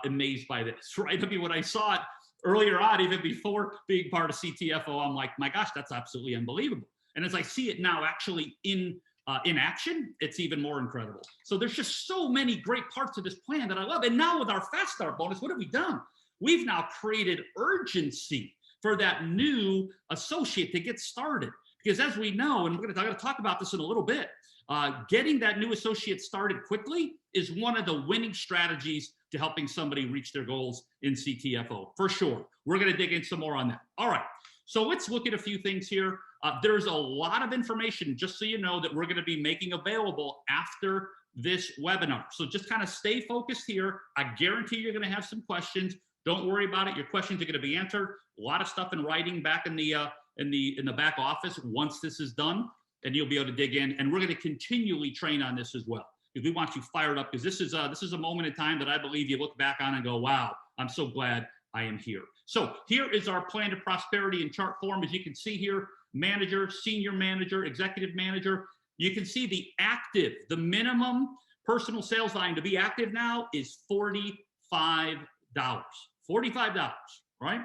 amazed by this, right? I mean, when I saw it earlier on, even before being part of CTFO, I'm like, my gosh, that's absolutely unbelievable. And as I see it now actually in action, it's even more incredible. So there's just so many great parts of this plan that I love. And now with our Fast Start bonus, what have we done? We've now created urgency for that new associate to get started. Because as we know, and I'm going to talk about this in a little bit, getting that new associate started quickly is one of the winning strategies to helping somebody reach their goals in CTFO, for sure. We're going to dig in some more on that. All right, so let's look at a few things here. There's a lot of information, just so you know, that we're going to be making available after this webinar. So just kind of stay focused here. I guarantee you're going to have some questions. Don't worry about it. Your questions are going to be answered. A lot of stuff in writing back in the back office once this is done, and you'll be able to dig in. And we're going to continually train on this as well, because we want you fired up, because this is a moment in time that I believe you look back on and go, wow, I'm so glad I am here. So here is our plan to prosperity in chart form. As you can see here, manager, senior manager, executive manager. You can see the the minimum personal sales volume to be active now is $45. $45, right?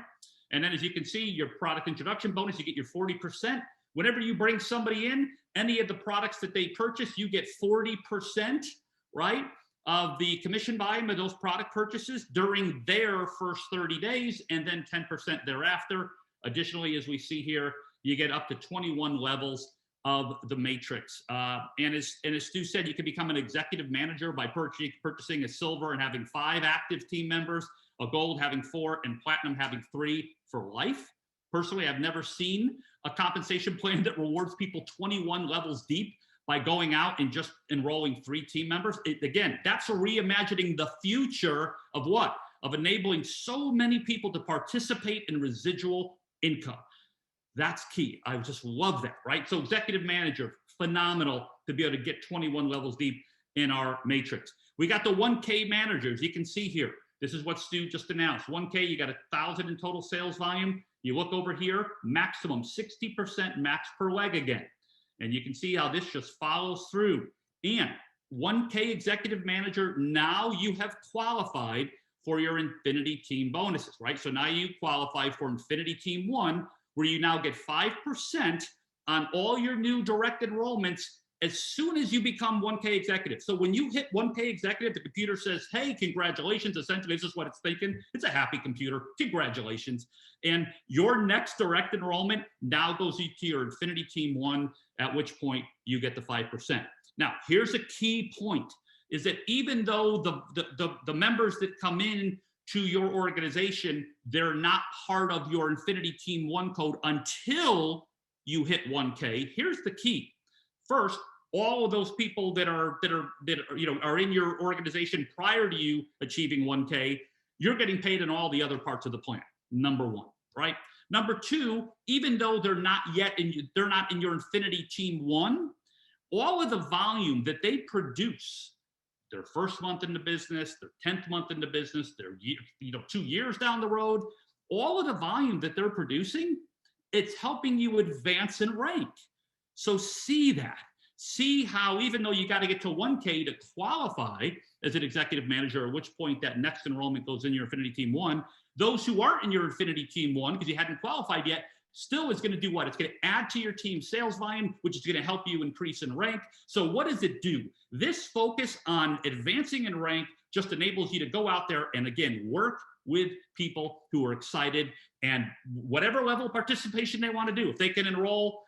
And then as you can see, your product introduction bonus, you get your 40%. Whenever you bring somebody in, any of the products that they purchase, you get 40%, right, of the commission volume of those product purchases during their first 30 days, and then 10% thereafter. Additionally, as we see here, you get up to 21 levels of the matrix. And as Stu said, you can become an executive manager by purchasing a silver and having 5 active team members, a gold having 4, and platinum having 3 for life. Personally, I've never seen a compensation plan that rewards people 21 levels deep by going out and just enrolling 3 team members. Again, that's a reimagining the future of what? Of enabling so many people to participate in residual income. That's key. I just love that, right? So executive manager, phenomenal to be able to get 21 levels deep in our matrix. We got the 1K managers. You can see here, this is what Stu just announced. 1K, you got 1,000 in total sales volume. You look over here, maximum 60% max per leg again. And you can see how this just follows through. And 1K executive manager, now you have qualified for your Infinity Team bonuses, right? So now you qualify for Infinity Team 1, where you now get 5% on all your new direct enrollments as soon as you become 1K executive. So when you hit 1K executive, the computer says, hey, congratulations. Essentially, this is what it's thinking. It's a happy computer. Congratulations. And your next direct enrollment now goes into your Infinity Team 1, at which point you get the 5%. Now, here's a key point, is that even though the members that come in to your organization, they're not part of your Infinity Team 1 code until you hit 1K. Here's the key. First, all of those people that are in your organization prior to you achieving 1K, you're getting paid in all the other parts of the plan. Number 1, right? Number 2, even though they're not in your Infinity Team 1, all of the volume that they produce, their first month in the business, their 10th month in the business, their 2 years down the road, all of the volume that they're producing, it's helping you advance in rank. So see that. See how even though you got to get to 1K to qualify as an executive manager, at which point that next enrollment goes in your Infinity Team 1, those who aren't in your Infinity Team 1 because you hadn't qualified yet, still is going to do what? It's going to add to your team sales volume, which is going to help you increase in rank. So what does it do? This focus on advancing in rank just enables you to go out there and, again, work with people who are excited and whatever level of participation they want to do. If they can enroll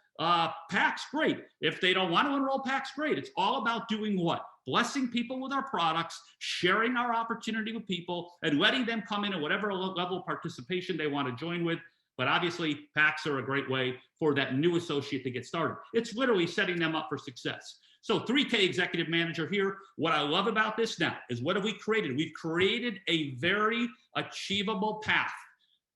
packs, great. If they don't want to enroll packs, great. It's all about doing what? Blessing people with our products, sharing our opportunity with people, and letting them come in at whatever level of participation they want to join with. But obviously, packs are a great way for that new associate to get started. It's literally setting them up for success. So 3K Executive Manager here. What I love about this now is what have we created? We've created a very achievable path.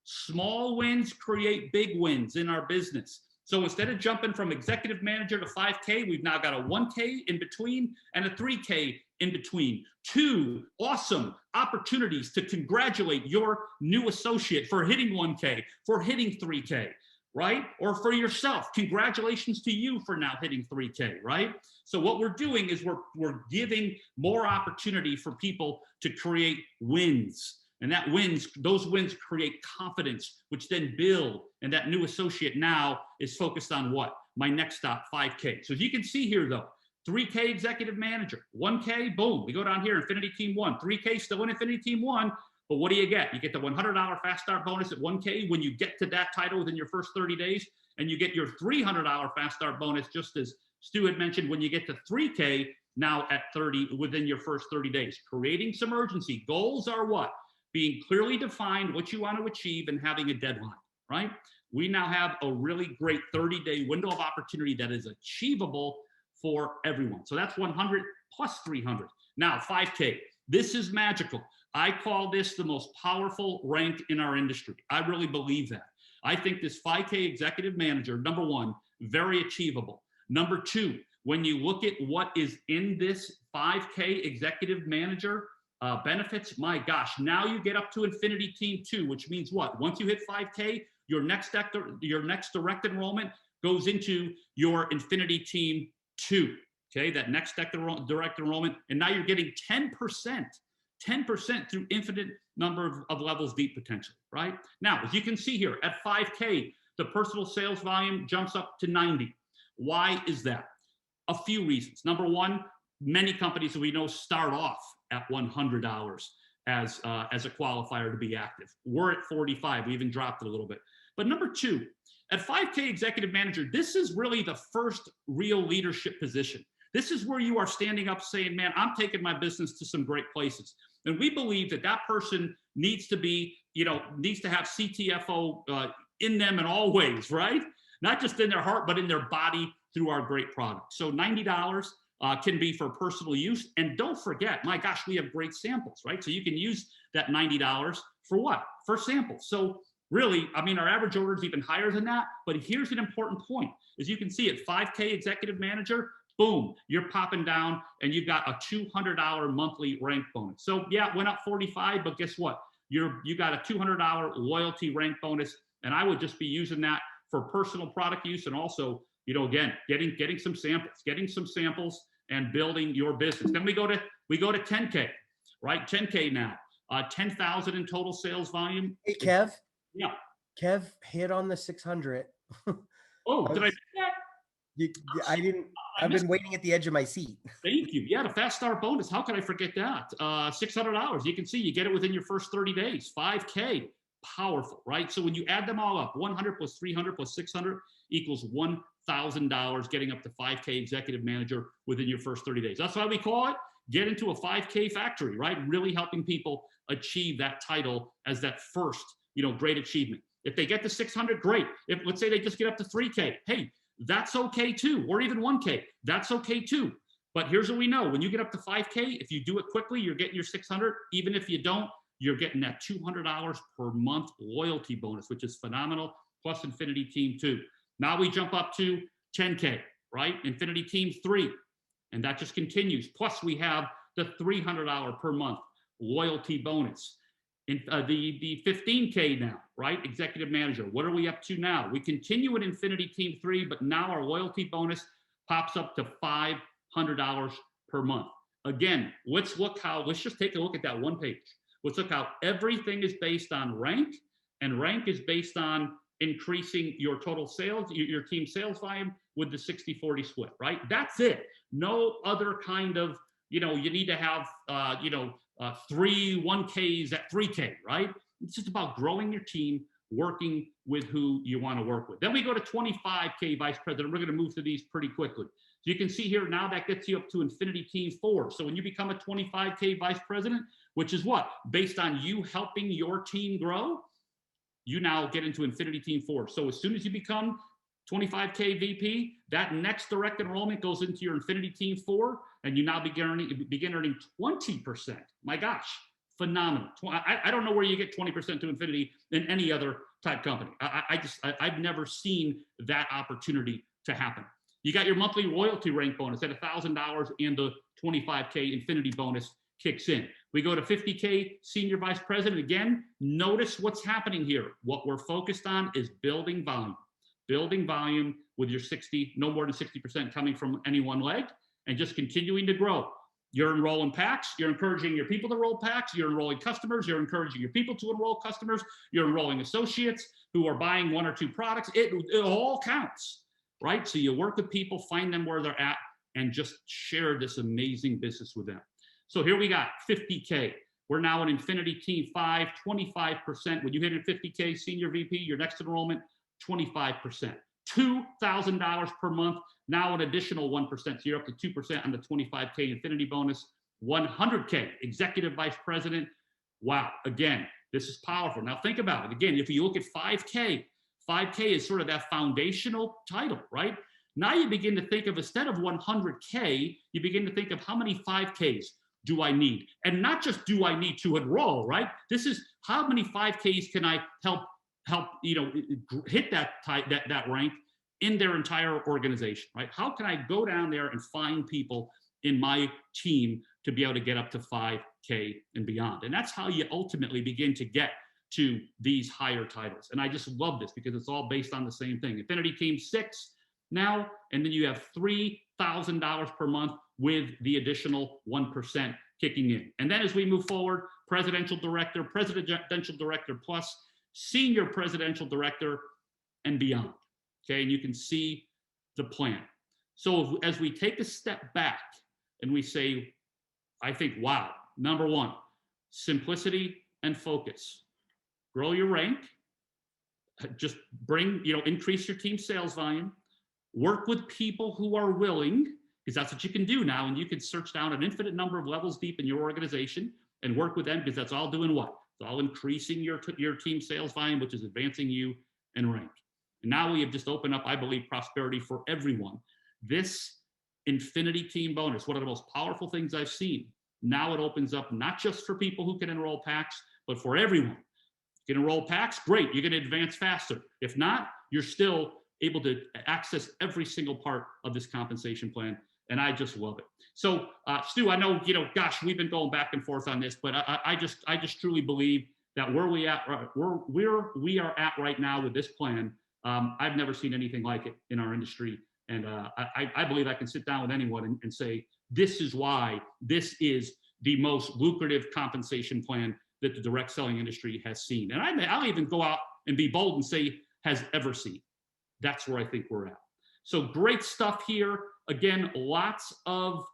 Small wins create big wins in our business. So instead of jumping from Executive Manager to 5K, we've now got a 1K in between and a 3K in between. 2 awesome opportunities to congratulate your new associate for hitting 1K, for hitting 3K, right? Or for yourself, congratulations to you for now hitting 3K, right? So what we're doing is we're giving more opportunity for people to create wins. And those wins create confidence, which then build. And that new associate now is focused on what? My next stop, 5K. So as you can see here, though, 3K Executive Manager, 1K, boom. We go down here, Infinity Team 1. 3K still in Infinity Team 1. But what do you get? You get the $100 Fast Start bonus at 1K when you get to that title within your first 30 days. And you get your $300 Fast Start bonus, just as Stu had mentioned, when you get to 3K now at 30 within your first 30 days. Creating some urgency. Goals are what? Being clearly defined what you want to achieve and having a deadline, right? We now have a really great 30-day window of opportunity that is achievable for everyone. So that's 100 plus 300. Now, 5K. This is magical. I call this the most powerful rank in our industry. I really believe that. I think this 5K Executive Manager, number 1, very achievable. Number 2, when you look at what is in this 5K Executive Manager, benefits, my gosh, now you get up to Infinity Team 2, which means what? Once you hit 5K, your next direct enrollment goes into your Infinity Team 2, okay? That next direct enrollment, and now you're getting 10% through infinite number of levels deep potential, right? Now, as you can see here, at 5K, the personal sales volume jumps up to 90. Why is that? A few reasons. Number 1, many companies that we know start off at $100 as a qualifier to be active. We're at 45. We even dropped it a little bit. But number 2, at 5K Executive Manager, this is really the first real leadership position. This is where you are standing up saying, man, I'm taking my business to some great places. And we believe that that person needs to be, needs to have CTFO in them in all ways, right? Not just in their heart, but in their body through our great product. So $90 can be for personal use. And don't forget, my gosh, we have great samples, right? So you can use that $90 for what? For samples. So really, I mean, our average order is even higher than that. But here's an important point. As you can see at 5K Executive Manager, boom, you're popping down and you've got a $200 monthly rank bonus. So yeah, it went up 45, but guess what? You got a $200 loyalty rank bonus. And I would just be using that for personal product use and also, again, getting some samples and building your business. Then we go to 10K, right? 10K now, 10,000 in total sales volume. Hey, Kev. Yeah. Kev hit on the 600. Oh, did I do that? I didn't. I've been waiting at the edge of my seat. Thank you. Yeah, the Fast Start bonus. How could I forget that? $600. You can see you get it within your first 30 days. 5K. Powerful, right? So when you add them all up, 100 plus 300 plus 600 equals $1,000, getting up to 5K Executive Manager within your first 30 days. That's why we call it get into a 5K factory, right? Really helping people achieve that title as that first, great achievement. If they get to 600, great. If let's say they just get up to 3K, hey, that's okay too. Or even 1K, that's okay too. But here's what we know. When you get up to 5K, if you do it quickly, you're getting your 600. Even if you don't, you're getting that $200 per month loyalty bonus, which is phenomenal, plus Infinity Team 2. Now we jump up to 10K, right? Infinity Team 3, and that just continues. Plus we have the $300 per month loyalty bonus. In the 15K now, right? Executive Manager. What are we up to now? We continue at Infinity Team 3, but now our loyalty bonus pops up to $500 per month. Again, let's just take a look at that one page. Let's look how everything is based on rank, and rank is based on increasing your total sales, your team sales volume with the 60-40 split, right? That's it. No other kind of, you need to have, 3 1Ks at 3K, right? It's just about growing your team, working with who you want to work with. Then we go to 25K vice president. We're going to move through these pretty quickly. So you can see here now that gets you up to Infinity Team 4. So when you become a 25K vice president, which is what? Based on you helping your team grow, you now get into Infinity Team 4. So as soon as you become 25K VP, that next direct enrollment goes into your Infinity Team 4, and you now begin earning 20%. My gosh, phenomenal. I don't know where you get 20% to Infinity in any other type company. I've never seen that opportunity to happen. You got your monthly royalty rank bonus at $1,000, and the 25K Infinity bonus kicks in. We go to 50K senior vice president. Again, notice what's happening here. What we're focused on is building volume. Building volume with your 60, no more than 60% coming from any one leg, and just continuing to grow. You're enrolling packs, you're encouraging your people to enroll packs, you're enrolling customers, you're encouraging your people to enroll customers, you're enrolling associates who are buying 1 or 2 products. It all counts, right? So you work with people, find them where they're at, and just share this amazing business with them. So here we got 50K. We're now in Infinity Team 5, 25%. When you hit a 50K senior VP, your next enrollment, 25%. $2,000 per month, now an additional 1%. So you're up to 2% on the 25K Infinity bonus. 100K executive vice president. Wow, again, this is powerful. Now think about it. Again, if you look at 5K, 5K is sort of that foundational title, right? Now you begin to think of, instead of 100K, you begin to think of how many 5Ks do I need? And not just do I need to enroll, right? This is how many 5Ks can I help hit that rank in their entire organization, right? How can I go down there and find people in my team to be able to get up to 5K and beyond? And that's how you ultimately begin to get to these higher titles. And I just love this because it's all based on the same thing. Infinity Team 6 now, and then you have $3,000 per month with the additional 1% kicking in. And then as we move forward, presidential director plus, senior presidential director, and beyond. Okay, and you can see the plan. So as we take a step back and we say, I think, wow, number 1, simplicity and focus. Grow your rank, just increase your team sales volume, work with people who are willing, because that's what you can do now, and you can search down an infinite number of levels deep in your organization and work with them, because that's all doing what? It's all increasing your team sales volume, which is advancing you in rank. And now we have just opened up, I believe, prosperity for everyone. This Infinity Team bonus, one of the most powerful things I've seen. Now it opens up not just for people who can enroll packs, but for everyone. You can enroll packs, great, you're gonna advance faster. If not, you're still able to access every single part of this compensation plan. And I just love it. So Stu, I know, gosh, we've been going back and forth on this, but I just truly believe that where we are at right now with this plan, I've never seen anything like it in our industry. And I believe I can sit down with anyone and say, this is why this is the most lucrative compensation plan that the direct selling industry has seen. And I'll even go out and be bold and say, has ever seen. That's where I think we're at. So great stuff here. Again, lots of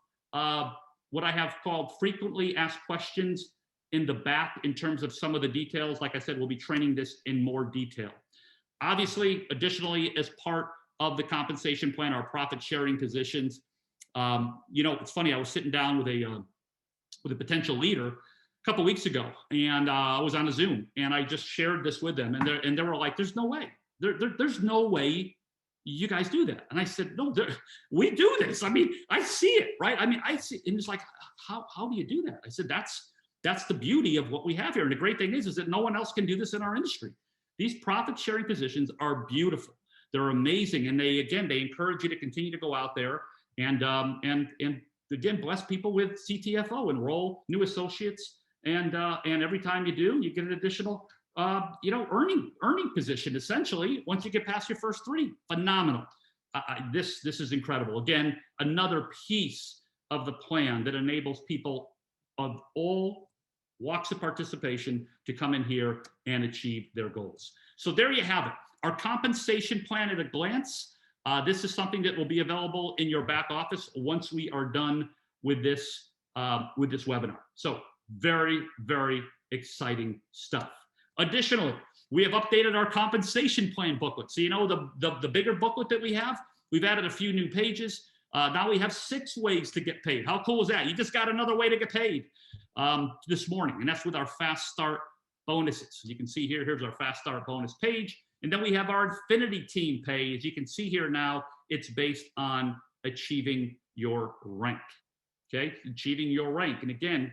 what I have called frequently asked questions in the back in terms of some of the details. Like I said, we'll be training this in more detail. Obviously, additionally, as part of the compensation plan, our profit sharing positions. It's funny, I was sitting down with a potential leader a couple weeks ago, and I was on a Zoom, and I just shared this with them, and they were like, there's no way. There's no way you guys do that. And I said, no, we do this. I mean, I see it, right? I mean, I see, and it's like, how do you do that? I said, that's the beauty of what we have here. And the great thing is that no one else can do this in our industry. These profit sharing positions are beautiful. They're amazing. And they encourage you to continue to go out there and again, bless people with CTFO, enroll new associates. And every time you do, you get an additional earning position, essentially, once you get past your first 3. Phenomenal. This is incredible. Again, another piece of the plan that enables people of all walks of participation to come in here and achieve their goals. So there you have it. Our compensation plan at a glance. This is something that will be available in your back office once we are done with this webinar. So Very, very exciting stuff. Additionally, we have updated our compensation plan booklet. So, you know, the bigger booklet that we have, we've added a few new pages. Now we have 6 ways to get paid. How cool is that? You just got another way to get paid this morning, and that's with our Fast Start bonuses. You can see here, here's our Fast Start bonus page. And then we have our Infinity Team pay. As you can see here now, it's based on achieving your rank. Okay, achieving your rank. And again,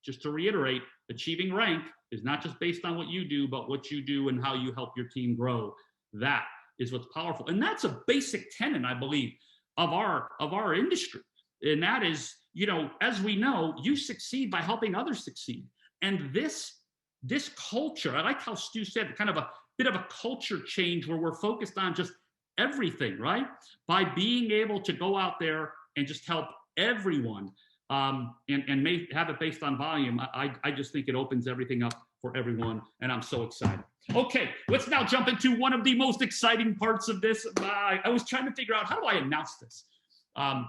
just to reiterate, achieving rank is not just based on what you do, but what you do and how you help your team grow. That is what's powerful. And that's a basic tenet, I believe, of our industry. And that is, you know, as we know, you succeed by helping others succeed. And this culture, I like how Stu said, kind of a bit of a culture change where we're focused on just everything, right? By being able to go out there and just help everyone and may have it based on volume. I just think it opens everything up for everyone, and I'm so excited. Okay, let's now jump into one of the most exciting parts of this. I was trying to figure out, how do I announce this?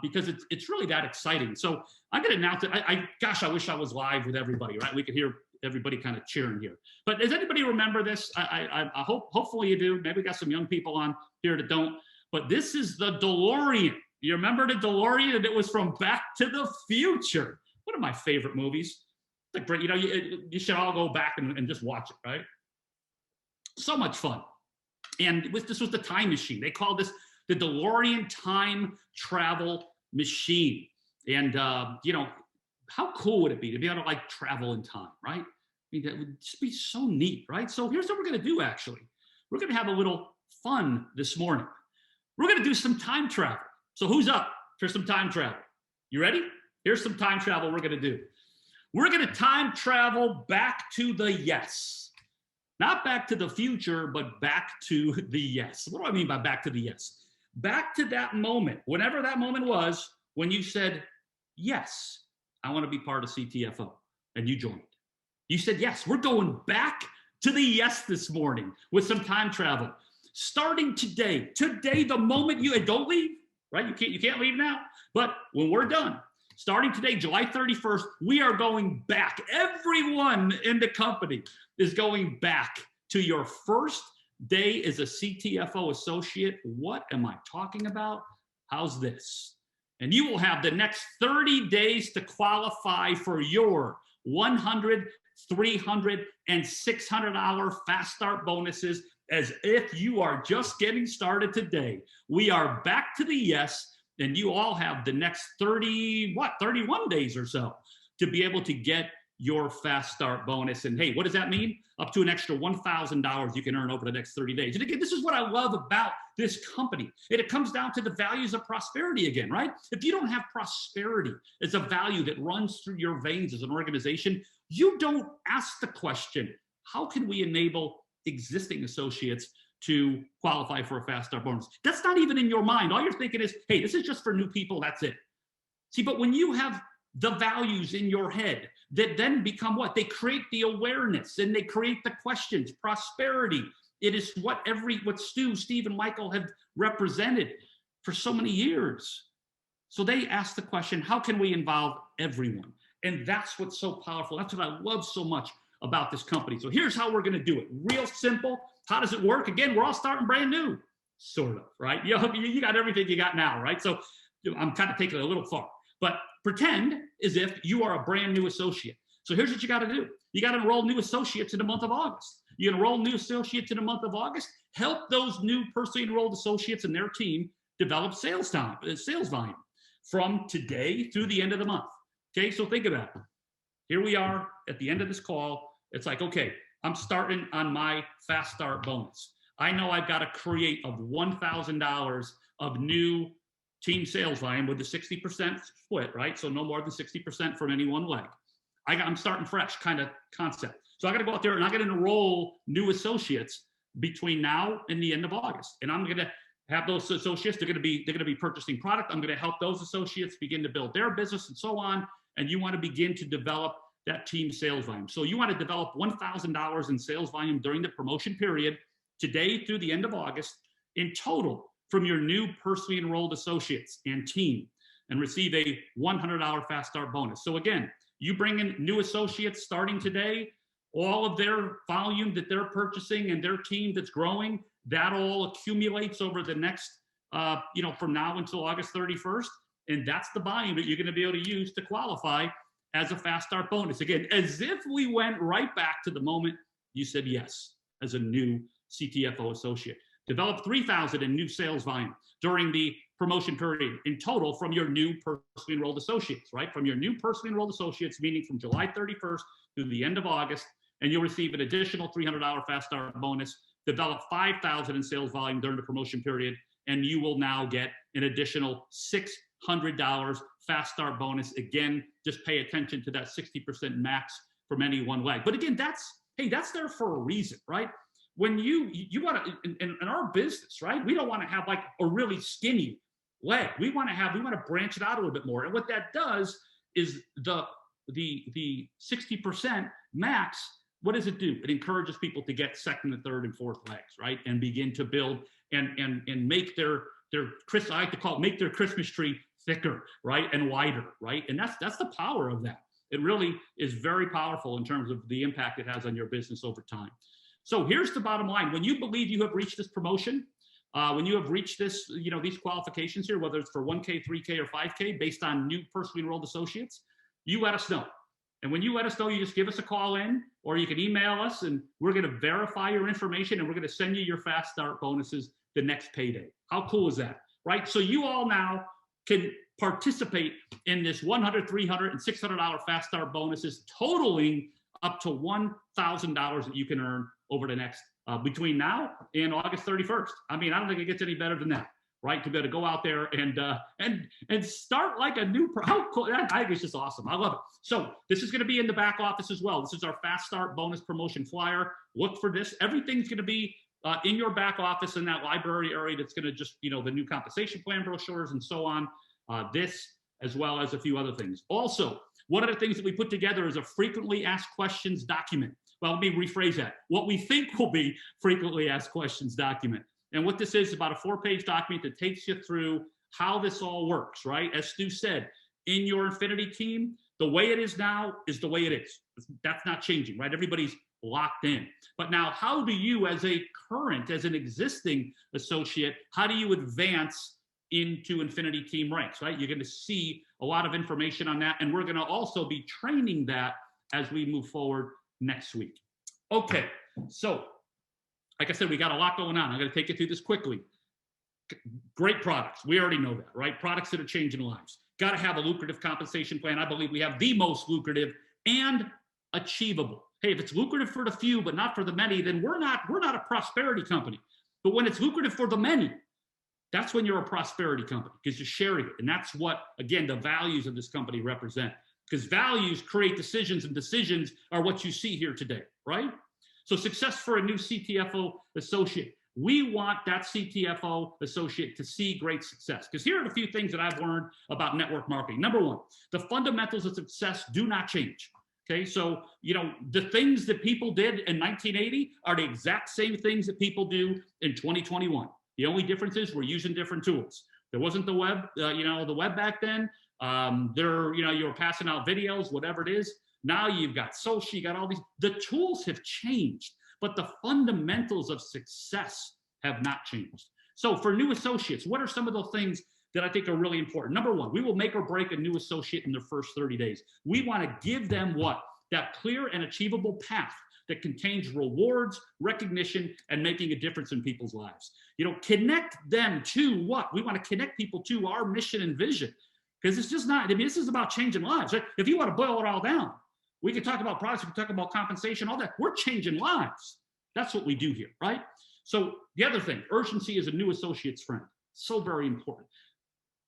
Because it's really that exciting. So I'm going to announce it. Gosh, I wish I was live with everybody, right? We could hear everybody kind of cheering here. But does anybody remember this? I hopefully you do. Maybe we got some young people on here that don't. But this is the DeLorean. You remember the DeLorean? And it was from Back to the Future. One of my favorite movies. Like, you know, you should all go back and just watch it, right? So much fun. And this was the time machine. They called this the DeLorean time travel machine. And, you know, how cool would it be to be able to like travel in time, right? I mean, that would just be so neat, right? So here's what we're going to do, actually. We're going to have a little fun this morning. We're going to do some time travel. So who's up for some time travel? You ready? Here's some time travel we're going to do. We're going to time travel back to the yes. Not back to the future, but back to the yes. What do I mean by back to the yes? Back to that moment, whenever that moment was, when you said, yes, I want to be part of CTFO, and you joined. You said, yes, we're going back to the yes this morning with some time travel. Starting today, the moment you, and don't leave, right? You can't leave now, but when we're done, starting today, July 31st, we are going back. Everyone in the company is going back to your first day as a CTFO associate. What am I talking about? How's this? And you will have the next 30 days to qualify for your 100, 300, and $600 Fast Start bonuses as if you are just getting started today. We are back to the yes, and you all have the next 31 days or so to be able to get your Fast Start bonus. And hey, what does that mean? Up to an extra $1,000 you can earn over the next 30 days. And again, this is what I love about this company. It comes down to the values of prosperity again, right? If you don't have prosperity as a value that runs through your veins as an organization, you don't ask the question, how can we enable existing associates to qualify for a Fast Start bonus? That's not even in your mind. All you're thinking is, hey, this is just for new people, that's it. See, but when you have the values in your head that then become what? They create the awareness and they create the questions. Prosperity. It is what Stu, Steve, and Michael have represented for so many years. So they ask the question, how can we involve everyone? And that's what's so powerful. That's what I love so much about this company. So here's how we're going to do it. Real simple. How does it work? Again, we're all starting brand new, sort of, right? You got everything you got now, right? So I'm kind of taking it a little far. But pretend as if you are a brand new associate. So here's what you got to do. You got to enroll new associates in the month of August. You enroll new associates in the month of August. Help those new personally enrolled associates and their team develop sales volume from today through the end of the month. Okay, so think about it. Here we are at the end of this call. It's like, okay, I'm starting on my Fast Start bonus. I know I've got to create of $1,000 of new team sales volume with the 60% split, right? So no more than 60% from any one leg. I'm starting fresh kind of concept. So I got to go out there and I got to enroll new associates between now and the end of August. And I'm going to have those associates, they're going to be purchasing product. I'm going to help those associates begin to build their business and so on. And you want to begin to develop that team sales volume. So you want to develop $1,000 in sales volume during the promotion period, today through the end of August, in total from your new personally enrolled associates and team, and receive a $100 Fast Start bonus. So again, You bring in new associates starting today, all of their volume that they're purchasing and their team that's growing, that all accumulates over the next, from now until August 31st. And that's the volume that you're going to be able to use to qualify as a fast start bonus. Again, as if we went right back to the moment you said yes as a new CTFO associate. Develop 3,000 in new sales volume during the promotion period in total from your new personally enrolled associates, right? From your new personally enrolled associates, meaning from July 31st through the end of August, and you'll receive an additional $300 fast start bonus. Develop 5,000 in sales volume during the promotion period, and you will now get an additional $600 fast start bonus. Again, just pay attention to that 60% max from any one leg. But again, that's there for a reason, right? When you want to, in our business, right, we don't want to have like a really skinny leg. We want to branch it out a little bit more. And what that does is the 60% max, what does it do? It encourages people to get second and third and fourth legs, right? And begin to build and make their I like to call it, make their Christmas tree thicker, right? And wider, right? And that's the power of that. It really is very powerful in terms of the impact it has on your business over time. So here's the bottom line. When you believe you have reached this promotion, when you have reached this, these qualifications here, whether it's for 1K, 3K, or 5K, based on new personally enrolled associates, you let us know. And when you let us know, you just give us a call in, or you can email us, and we're going to verify your information, and we're going to send you your fast start bonuses the next payday. How cool is that, right? So you all now can participate in this $100, $300, and $600 fast start bonuses, totaling up to $1,000 that you can earn over the next, between now and August 31st. I mean, I don't think it gets any better than that, right? To be able to go out there and start like a new, how cool, I think it's just awesome. I love it. So this is going to be in the back office as well. This is our fast start bonus promotion flyer. Look for this. Everything's going to be in your back office in that library area. That's going to just, the new compensation plan brochures and so on. This, as well as a few other things. Also, one of the things that we put together is a frequently asked questions document. Well, let me rephrase that. What we think will be frequently asked questions document. And what this is about a 4-page document that takes you through how this all works, right? As Stu said, in your Infinity team, the way it is now is the way it is. That's not changing, right? Everybody's locked in. But now, how do you, as an existing associate, how do you advance into Infinity team ranks, right? You're going to see a lot of information on that, and we're going to also be training that as we move forward next week. Okay, so like I said, we got a lot going on. I'm going to take you through this quickly. Great products. We already know that, right? Products that are changing lives. Got to have a lucrative compensation plan. I believe we have the most lucrative and achievable. Hey, if it's lucrative for the few but not for the many, then we're not a prosperity company. But when it's lucrative for the many, that's when you're a prosperity company, because you're sharing it. And that's what, again, the values of this company represent. Because values create decisions, and decisions are what you see here today, right? So success for a new CTFO associate. We want that CTFO associate to see great success. Because here are the few things that I've learned about network marketing. Number one, the fundamentals of success do not change. Okay, so, the things that people did in 1980 are the exact same things that people do in 2021. The only difference is we're using different tools. There wasn't the web, the web back then. You were passing out videos, whatever it is. Now you've got social, you got all these. The tools have changed, but the fundamentals of success have not changed. So for new associates, what are some of those things that I think are really important? Number one, we will make or break a new associate in their first 30 days. We want to give them what? That clear and achievable path that contains rewards, recognition, and making a difference in people's lives. Connect them to what? We want to connect people to our mission and vision, because it's just not, this is about changing lives. Right? If you want to boil it all down, we can talk about products, we can talk about compensation, all that. We're changing lives. That's what we do here, right? So the other thing, urgency is a new associate's friend. So very important.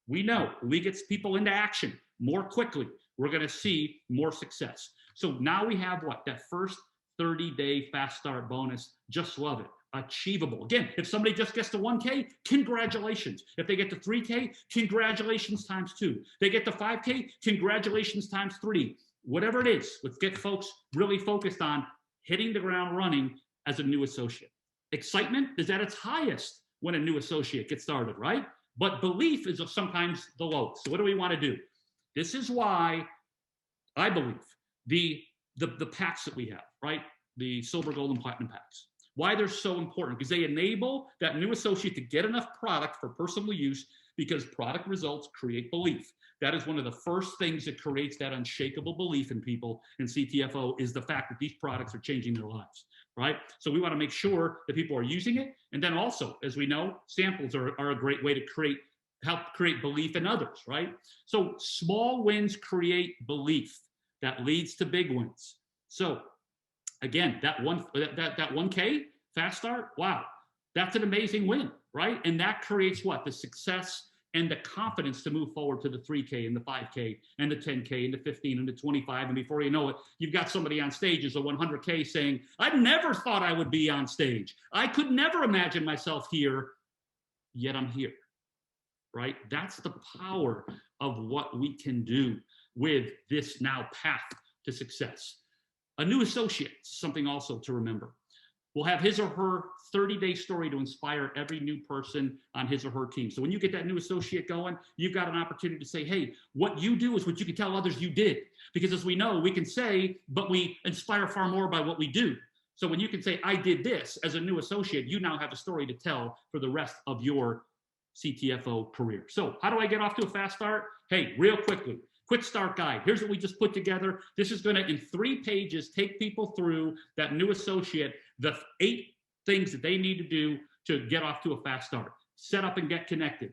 We know when we get people into action more quickly, we're going to see more success. So now we have what? That first 30-day fast start bonus. Just love it. Achievable. Again, if somebody just gets to 1K, congratulations. If they get to 3K, congratulations times 2. They get to 5K, congratulations times 3. Whatever it is, let's get folks really focused on hitting the ground running as a new associate. Excitement is at its highest when a new associate gets started, right? But belief is sometimes the lowest. So what do we want to do? This is why I believe the packs that we have, right? The silver, gold, and platinum packs. Why they're so important? Because they enable that new associate to get enough product for personal use, because product results create belief. That is one of the first things that creates that unshakable belief in people in CTFO, is the fact that these products are changing their lives, right? So we want to make sure that people are using it. And then also, as we know, samples are a great way to help create belief in others, right? So small wins create belief that leads to big wins. So again, that 1K fast start, wow, that's an amazing win, right? And that creates what? The success and the confidence to move forward to the 3K and the 5K and the 10K and the 15 and the 25. And before you know it, you've got somebody on stage as a 100K saying, I never thought I would be on stage. I could never imagine myself here, yet I'm here, right? That's the power of what we can do with this now path to success. A new associate, something also to remember, will have his or her 30-day story to inspire every new person on his or her team. So when you get that new associate going, you've got an opportunity to say, hey, what you do is what you can tell others you did. Because as we know, we can say, but we inspire far more by what we do. So when you can say, I did this as a new associate, you now have a story to tell for the rest of your CTFO career. So how do I get off to a fast start? Hey, real quickly, quick start guide. Here's what we just put together. This is going to, in 3 pages, take people through that new associate, the 8 things that they need to do to get off to a fast start. Set up and get connected.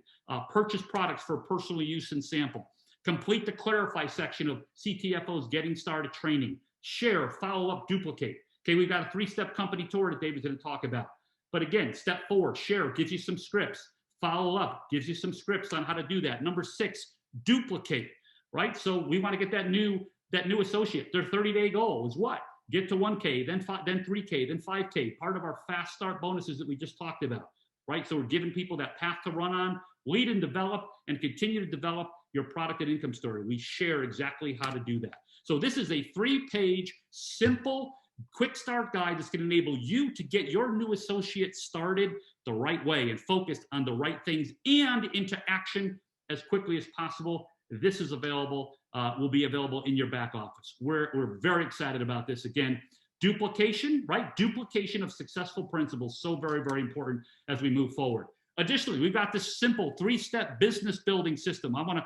Purchase products for personal use and sample. Complete the clarify section of CTFO's Getting Started training. Share, follow up, duplicate. Okay, we've got a 3-step company tour that David's going to talk about. But again, step 4, share, gives you some scripts. Follow up, gives you some scripts on how to do that. Number 6, duplicate. Right? So we want to get that new associate. Their 30-day goal is what? Get to 1K, then 3K, then 5K. Part of our fast start bonuses that we just talked about, right? So we're giving people that path to run on, lead and develop, and continue to develop your product and income story. We share exactly how to do that. So this is a 3-page, simple, quick start guide that's going to enable you to get your new associate started the right way and focused on the right things and into action as quickly as possible. This is available, will be available in your back office. We're very excited about this. Again, duplication, right? Duplication of successful principles, so very, very important as we move forward. Additionally, we've got this simple 3-step business building system. I want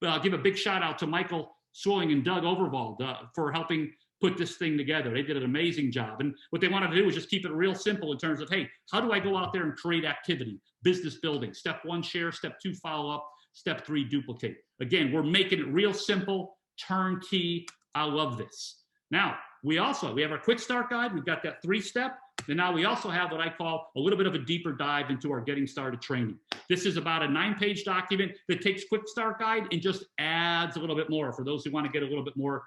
to give a big shout out to Michael Swilling and Doug Overvald for helping put this thing together. They did an amazing job. And what they wanted to do was just keep it real simple in terms of, hey, how do I go out there and create activity? Business building. Step 1, share. Step 2, follow up. Step 3, duplicate. Again, we're making it real simple, turnkey. I love this. Now, we have our quick start guide. We've got that 3-step. And now we also have what I call a little bit of a deeper dive into our Getting Started training. This is about a 9-page document that takes quick start guide and just adds a little bit more for those who want to get a little bit more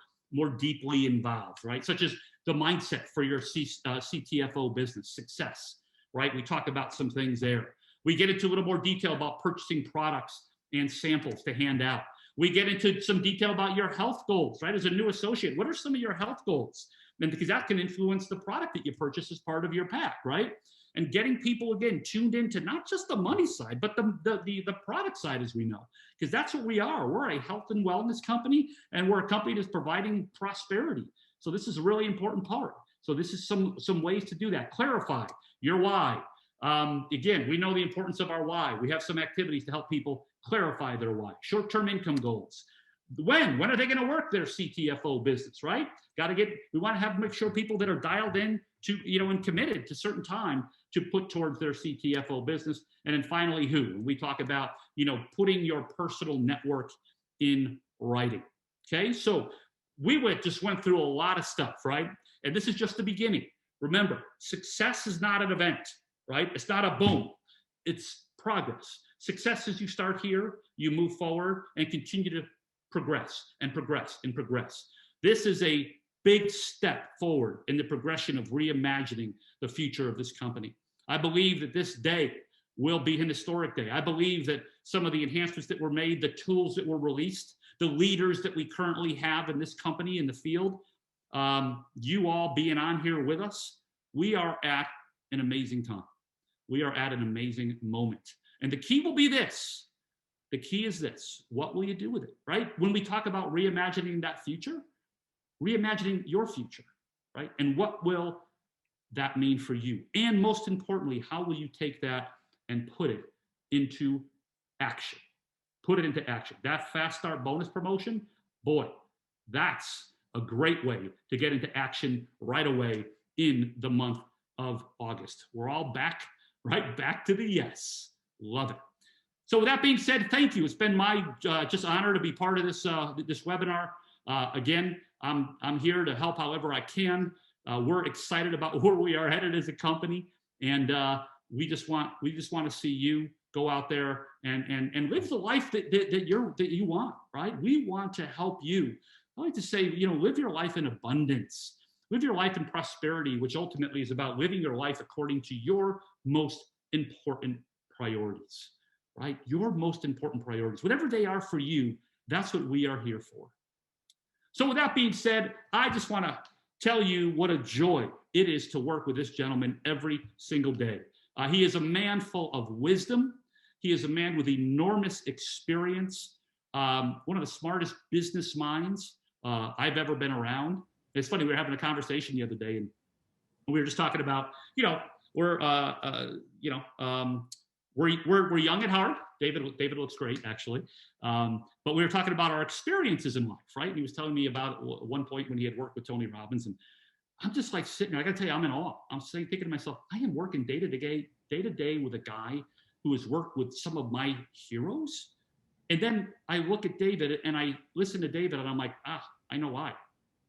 deeply involved, right? Such as the mindset for your CTFO business success, right? We talk about some things there. We get into a little more detail about purchasing products and samples to hand out. We get into some detail about your health goals, right? As a new associate, what are some of your health goals? And because that can influence the product that you purchase as part of your pack, right? And getting people, again, tuned into not just the money side, but the product side, as we know, because that's what we are. We're a health and wellness company, and we're a company that's providing prosperity. So this is a really important part. So this is some ways to do that. Clarify your why. Again, we know the importance of our why. We have some activities to help people clarify their why. Short-term income goals. When are they going to work their CTFO business, right? We want to make sure people that are dialed in to, and committed to certain time to put towards their CTFO business. And then finally, who? We talk about, putting your personal network in writing. Okay. So we just went through a lot of stuff, right? And this is just the beginning. Remember, success is not an event, right? It's not a boom. It's progress. Success is you start here, you move forward and continue to progress and progress and progress. This is a big step forward in the progression of reimagining the future of this company. I believe that this day will be an historic day. I believe that some of the enhancements that were made, the tools that were released, the leaders that we currently have in this company in the field, you all being on here with us, we are at an amazing time. We are at an amazing moment. And the key will be this. The key is this. What will you do with it, right? When we talk about reimagining that future, reimagining your future, right? And what will that mean for you? And most importantly, how will you take that and put it into action? Put it into action. That fast start bonus promotion, boy, that's a great way to get into action right away in the month of August. We're all back, right back to the yes. Love it. So with that being said, thank you. It's been my just honor to be part of this this webinar. Again, I'm here to help however I can. We're excited about where we are headed as a company, and we just want to see you go out there and live the life that you want, right? We want to help you. I like to say, live your life in abundance, live your life in prosperity, which ultimately is about living your life according to your most important priorities, right? Your most important priorities, whatever they are for you, that's what we are here for. So with that being said, I just want to tell you what a joy it is to work with this gentleman every single day. He is a man full of wisdom. He is a man with enormous experience, one of the smartest business minds I've ever been around. It's funny, we were having a conversation the other day, and we were just talking about, we're young at heart. David looks great, actually. But we were talking about our experiences in life, right? And he was telling me about at one point when he had worked with Tony Robbins, and I'm just like sitting there. I got to tell you, I'm in awe. I'm thinking to myself, I am working day to day with a guy who has worked with some of my heroes. And then I look at David and I listen to David, and I'm like, I know why.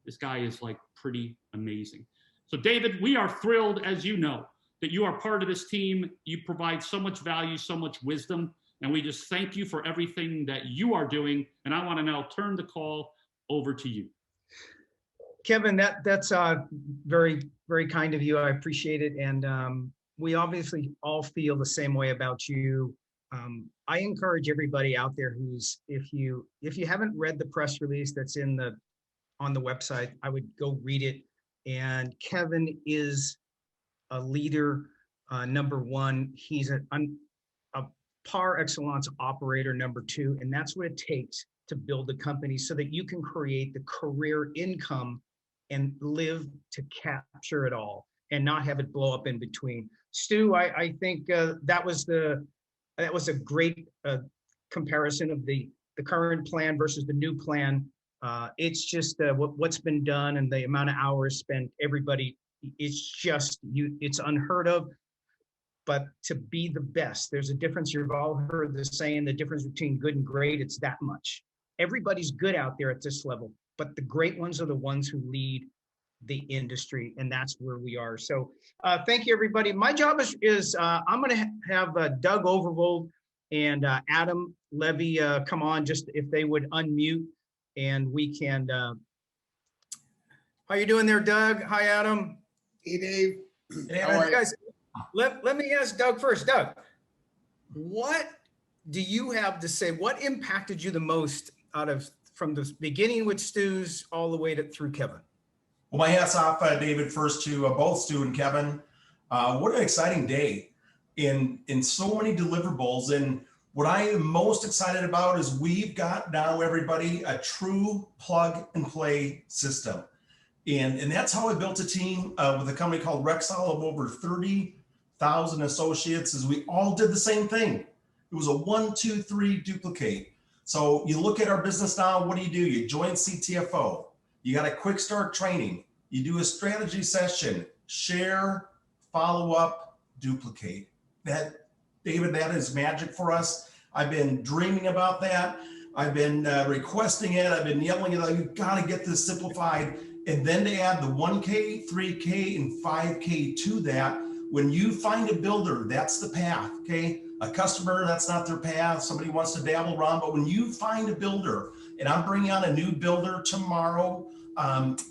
This guy is like pretty amazing. So David, we are thrilled, as you know, that you are part of this team. You provide so much value, so much wisdom, and we just thank you for everything that you are doing. And I want to now turn the call over to you. Kevin, that's very, very kind of you. I appreciate it. And we obviously all feel the same way about you. I encourage everybody out there if you haven't read the press release that's on the website, I would go read it. And Kevin is a leader, number one. He's a par excellence operator, number two. And that's what it takes to build a company so that you can create the career income and live to capture it all and not have it blow up in between. Stu, I think that was a great comparison of the current plan versus the new plan. It's just what's been done and the amount of hours spent. Everybody, it's unheard of. But to be the best, there's a difference. You've all heard the saying, the difference between good and great, it's that much. Everybody's good out there at this level, but the great ones are the ones who lead the industry, and that's where we are. So thank you, everybody. My job is I'm going to have Doug Overvold and Adam Levy come on, just if they would unmute, and we can. How you doing there, Doug? Hi, Adam. Hey, Dave. And guys, let me ask Doug first. Doug, what do you have to say? What impacted you the most from the beginning with Stu's all the way through Kevin? Well, my hat's off, David, first to both Stu and Kevin. What an exciting day in so many deliverables. And what I am most excited about is we've got now, everybody, a true plug and play system. And that's how I built a team with a company called Rexall of over 30,000 associates, is we all did the same thing. It was a 1, 2, 3 duplicate. So you look at our business now, what do? You join CTFO. You got a quick start training. You do a strategy session, share, follow up, duplicate. That, David, that is magic for us. I've been dreaming about that. I've been requesting it. I've been yelling it. You've got to get this simplified. And then to add the 1K, 3K, and 5K to that, when you find a builder, that's the path, okay? A customer, that's not their path. Somebody wants to dabble around, but when you find a builder, and I'm bringing on a new builder tomorrow,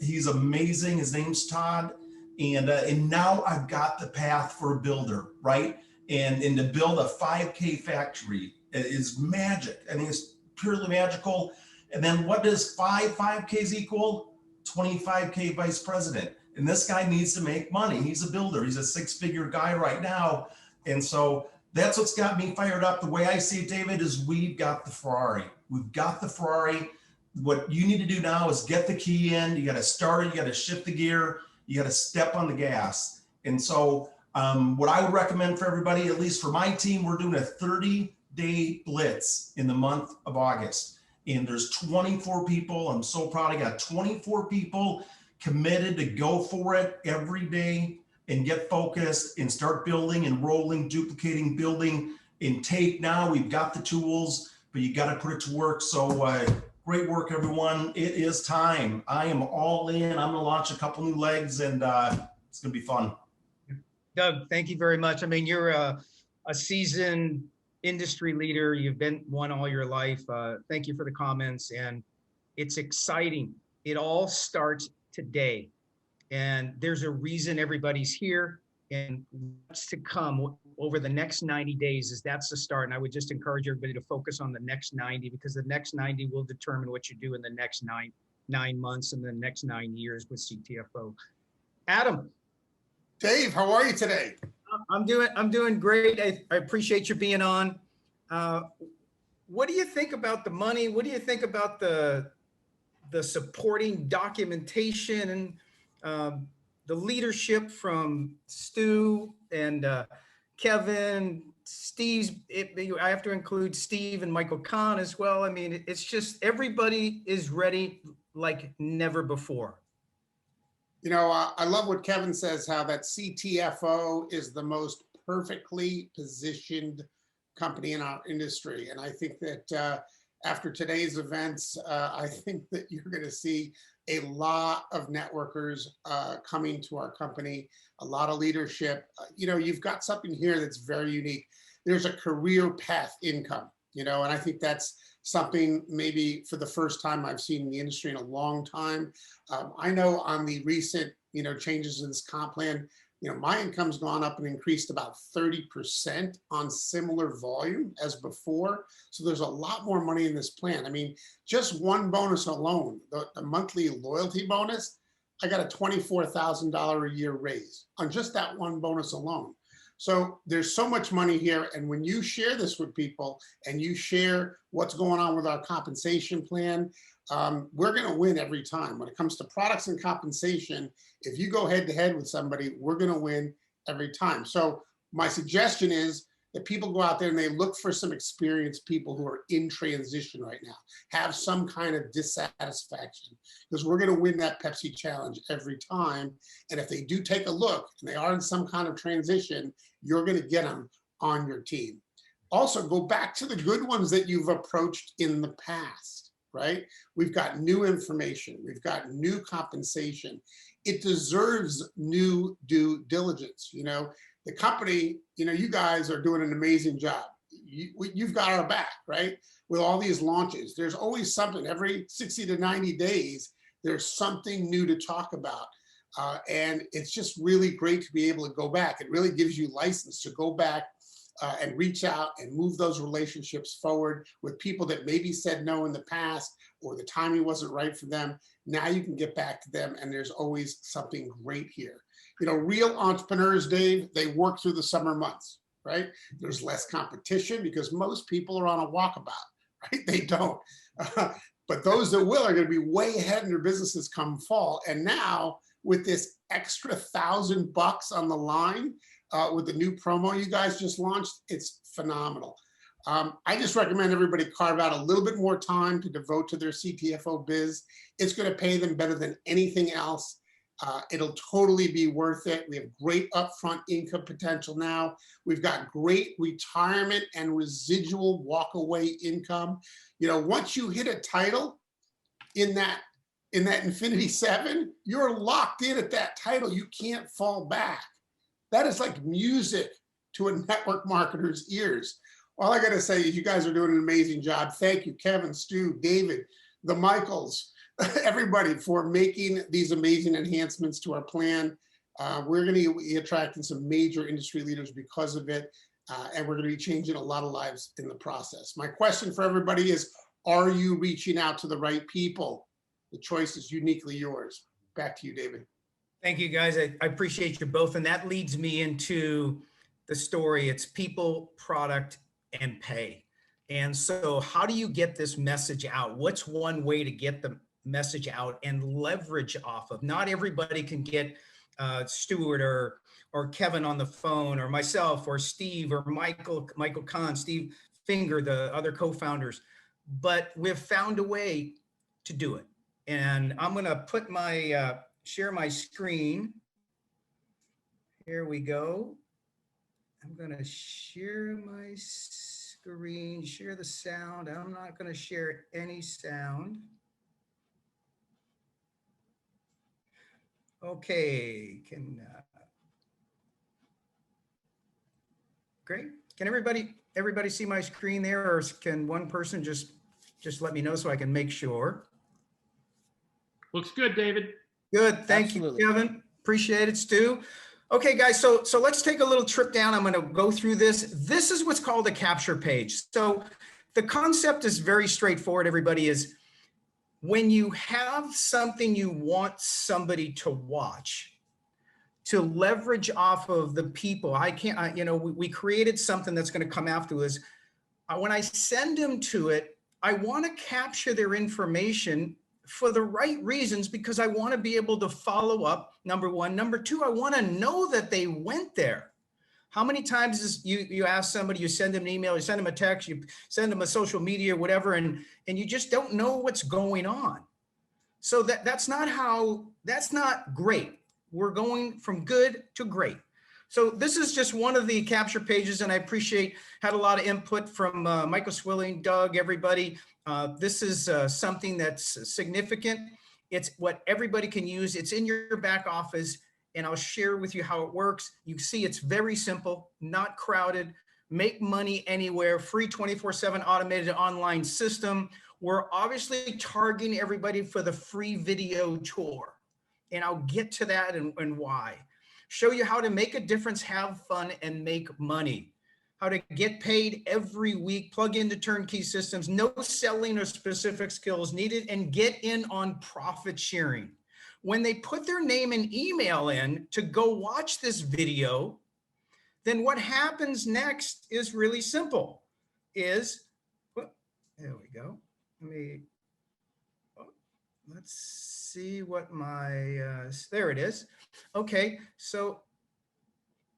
he's amazing. His name's Todd. And now I've got the path for a builder, right? And to build a 5K factory is magic. I mean, it's purely magical. And then what does 5Ks equal? 25K vice president. And this guy needs to make money. He's a builder. He's a 6-figure guy right now. And so that's what's got me fired up. The way I see it, David, is we've got the Ferrari. We've got the Ferrari. what you need to do now is get the key in. You got to start it. You got to shift the gear. You got to step on the gas. And so what I would recommend for everybody, at least for my team, we're doing a 30-day blitz in the month of August. And there's 24 people. I'm so proud. I got 24 people committed to go for it every day and get focused and start building and rolling, duplicating, building and take. Now we've got the tools, but you got to put it to work. So great work, everyone. It is time. I am all in. I'm going to launch a couple new legs, and it's going to be fun. Doug, thank you very much. I mean, you're a seasoned industry leader. You've been one all your life. Thank you for the comments. And it's exciting. It all starts today. And there's a reason everybody's here, and what's to come over the next 90 days that's the start. And I would just encourage everybody to focus on the next 90, because the next 90 will determine what you do in the next nine months and the next 9 years with CTFO. Adam. Dave, how are you today? I'm doing great. I appreciate you being on. What do you think about the money? What do you think about the supporting documentation and the leadership from Stu and Kevin, Steve's? I have to include Steve and Michael Kahn as well. I mean, it's just everybody is ready like never before. You know, I love what Kevin says, how that CTFO is the most perfectly positioned company in our industry. And I think that after today's events, I think that you're going to see a lot of networkers coming to our company, a lot of leadership. You know, you've got something here that's very unique. There's a career path income, you know, and I think that's something maybe for the first time I've seen in the industry in a long time. I know on the recent, you know, changes in this comp plan, you know, my income's gone up and increased about 30% on similar volume as before. So there's a lot more money in this plan. I mean, just one bonus alone, the monthly loyalty bonus, I got a $24,000 a year raise on just that one bonus alone. So there's so much money here. And when you share this with people and you share what's going on with our compensation plan, we're going to win every time. When it comes to products and compensation, if you go head to head with somebody, we're going to win every time. So my suggestion is that people go out there and they look for some experienced people who are in transition right now, have some kind of dissatisfaction, because we're going to win that Pepsi challenge every time. And if they do take a look and they are in some kind of transition, you're going to get them on your team. Also, go back to the good ones that you've approached in the past, right? We've got new information. We've got new compensation. It deserves new due diligence. You know, the company, you know, you guys are doing an amazing job. You've got our back, right? With all these launches, there's always something. Every 60 to 90 days, there's something new to talk about. And it's just really great to be able to go back. It really gives you license to go back and reach out and move those relationships forward with people that maybe said no in the past, or the timing wasn't right for them. Now you can get back to them, and there's always something great here. You know, real entrepreneurs, Dave, they work through the summer months, right? There's less competition because most people are on a walkabout, right? They don't. But those that will are going to be way ahead in their businesses come fall. And now with this extra $1,000 on the line, with the new promo you guys just launched, it's phenomenal. I just recommend everybody carve out a little bit more time to devote to their CTFO biz. It's going to pay them better than anything else. It'll totally be worth it. We have great upfront income potential now. We've got great retirement and residual walkaway income. You know, once you hit a title in that Infinity 7, you're locked in at that title. You can't fall back. That is like music to a network marketer's ears. All I got to say is you guys are doing an amazing job. Thank you, Kevin, Stu, David, the Michaels, everybody, for making these amazing enhancements to our plan. We're going to be attracting some major industry leaders because of it, and we're going to be changing a lot of lives in the process. My question for everybody is, are you reaching out to the right people? The choice is uniquely yours. Back to you, David. Thank you, guys. I appreciate you both. And that leads me into the story. It's people, product, and pay. And so how do you get this message out? What's one way to get the message out and leverage off of? Not everybody can get Stuart or Kevin on the phone, or myself or Steve or Michael Kahn, Steve Finger, the other co-founders, but we've found a way to do it. And I'm going to put my, share my screen. Here we go. I'm going to share my screen, share the sound. I'm not going to share any sound. Okay, great. Can everybody see my screen there, or can one person just let me know so I can make sure? Looks good, David. Good, thank Absolutely. you, Kevin. Appreciate it, Stu. Okay, guys, so let's take a little trip down. I'm going to go through this. This is what's called a capture page. So the concept is very straightforward, everybody, is when you have something you want somebody to watch, to leverage off of the people. We created something that's going to come afterwards. When I send them to it, I want to capture their information for the right reasons, because I want to be able to follow up, number one. Number two, I want to know that they went there. How many times is you ask somebody, you send them an email, you send them a text, you send them a social media, whatever, and you just don't know what's going on. So that's not great. We're going from good to great. So this is just one of the capture pages, and I had a lot of input from Michael Swilling, Doug, everybody. This is something that's significant. It's what everybody can use. It's in your back office, and I'll share with you how it works. You see it's very simple, not crowded, make money anywhere, free 24/7 automated online system. We're obviously targeting everybody for the free video tour, and I'll get to that and why. Show you how to make a difference, have fun, and make money. How to get paid every week, plug into turnkey systems, no selling or specific skills needed, and get in on profit sharing. When they put their name and email in to go watch this video, then what happens next is really simple. There we go. Let's see what there it is. Okay, so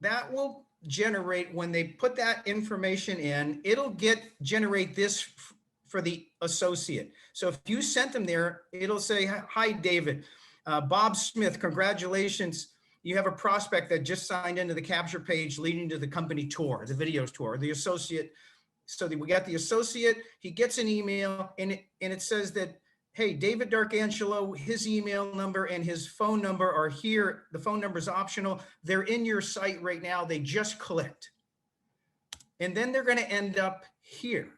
that will generate, when they put that information in, it'll generate this for the associate. So if you sent them there, it'll say, hi, David, Bob Smith, congratulations. You have a prospect that just signed into the capture page leading to the company tour, the videos tour, the associate. So we got the associate, he gets an email, and it says that, hey, David D'Arcangelo, his email number and his phone number are here. The phone number is optional. They're in your site right now. They just clicked. And then they're going to end up here.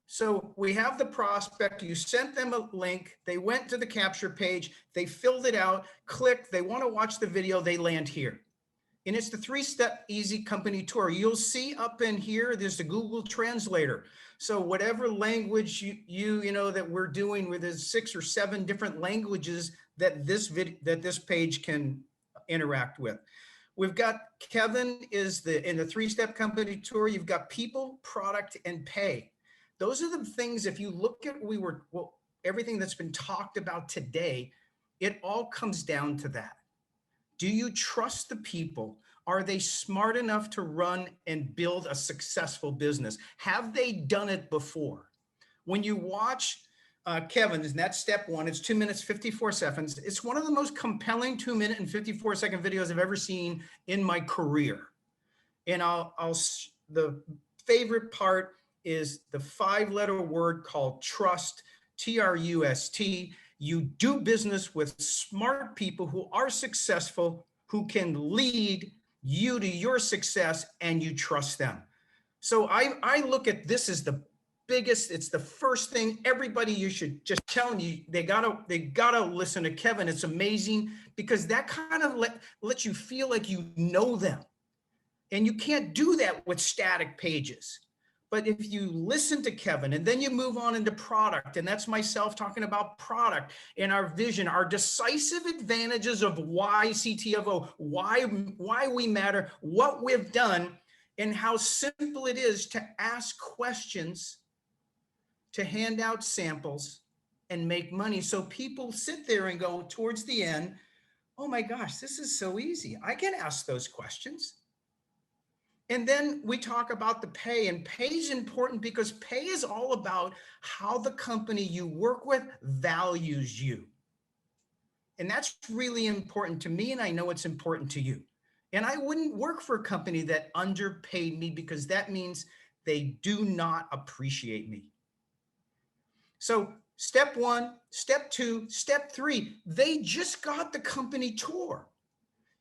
So we have the prospect, you sent them a link, they went to the capture page, they filled it out, clicked, they want to watch the video, they land here. And it's the 3-step easy company tour. You'll see up in here, there's the Google Translator. So whatever language you know that we're doing, with there's 6 or 7 different languages that this page can interact with. We've got Kevin in the 3-step company tour. You've got people, product, and pay. Those are the things. If you look at everything that's been talked about today, it all comes down to that. Do you trust the people? Are they smart enough to run and build a successful business? Have they done it before? When you watch Kevin, and that's step 1, it's 2 minutes, 54 seconds. It's one of the most compelling 2-minute and 54-second videos I've ever seen in my career. And the favorite part is the 5-letter word called trust, T-R-U-S-T. You do business with smart people who are successful, who can lead you to your success, and you trust them. So I look at this as the biggest, it's the first thing everybody, you should just tell you, they gotta listen to Kevin. It's amazing because that kind of lets you feel like you know them. And you can't do that with static pages. But if you listen to Kevin and then you move on into product, and that's myself talking about product and our vision, our decisive advantages of why CTFO, why we matter, what we've done, and how simple it is to ask questions to hand out samples and make money. So people sit there and go towards the end, oh my gosh, this is so easy. I can ask those questions. And then we talk about the pay, and pay is important because pay is all about how the company you work with values you. And that's really important to me, and I know it's important to you. And I wouldn't work for a company that underpaid me, because that means they do not appreciate me. So step one, step two, step three, they just got the company tour.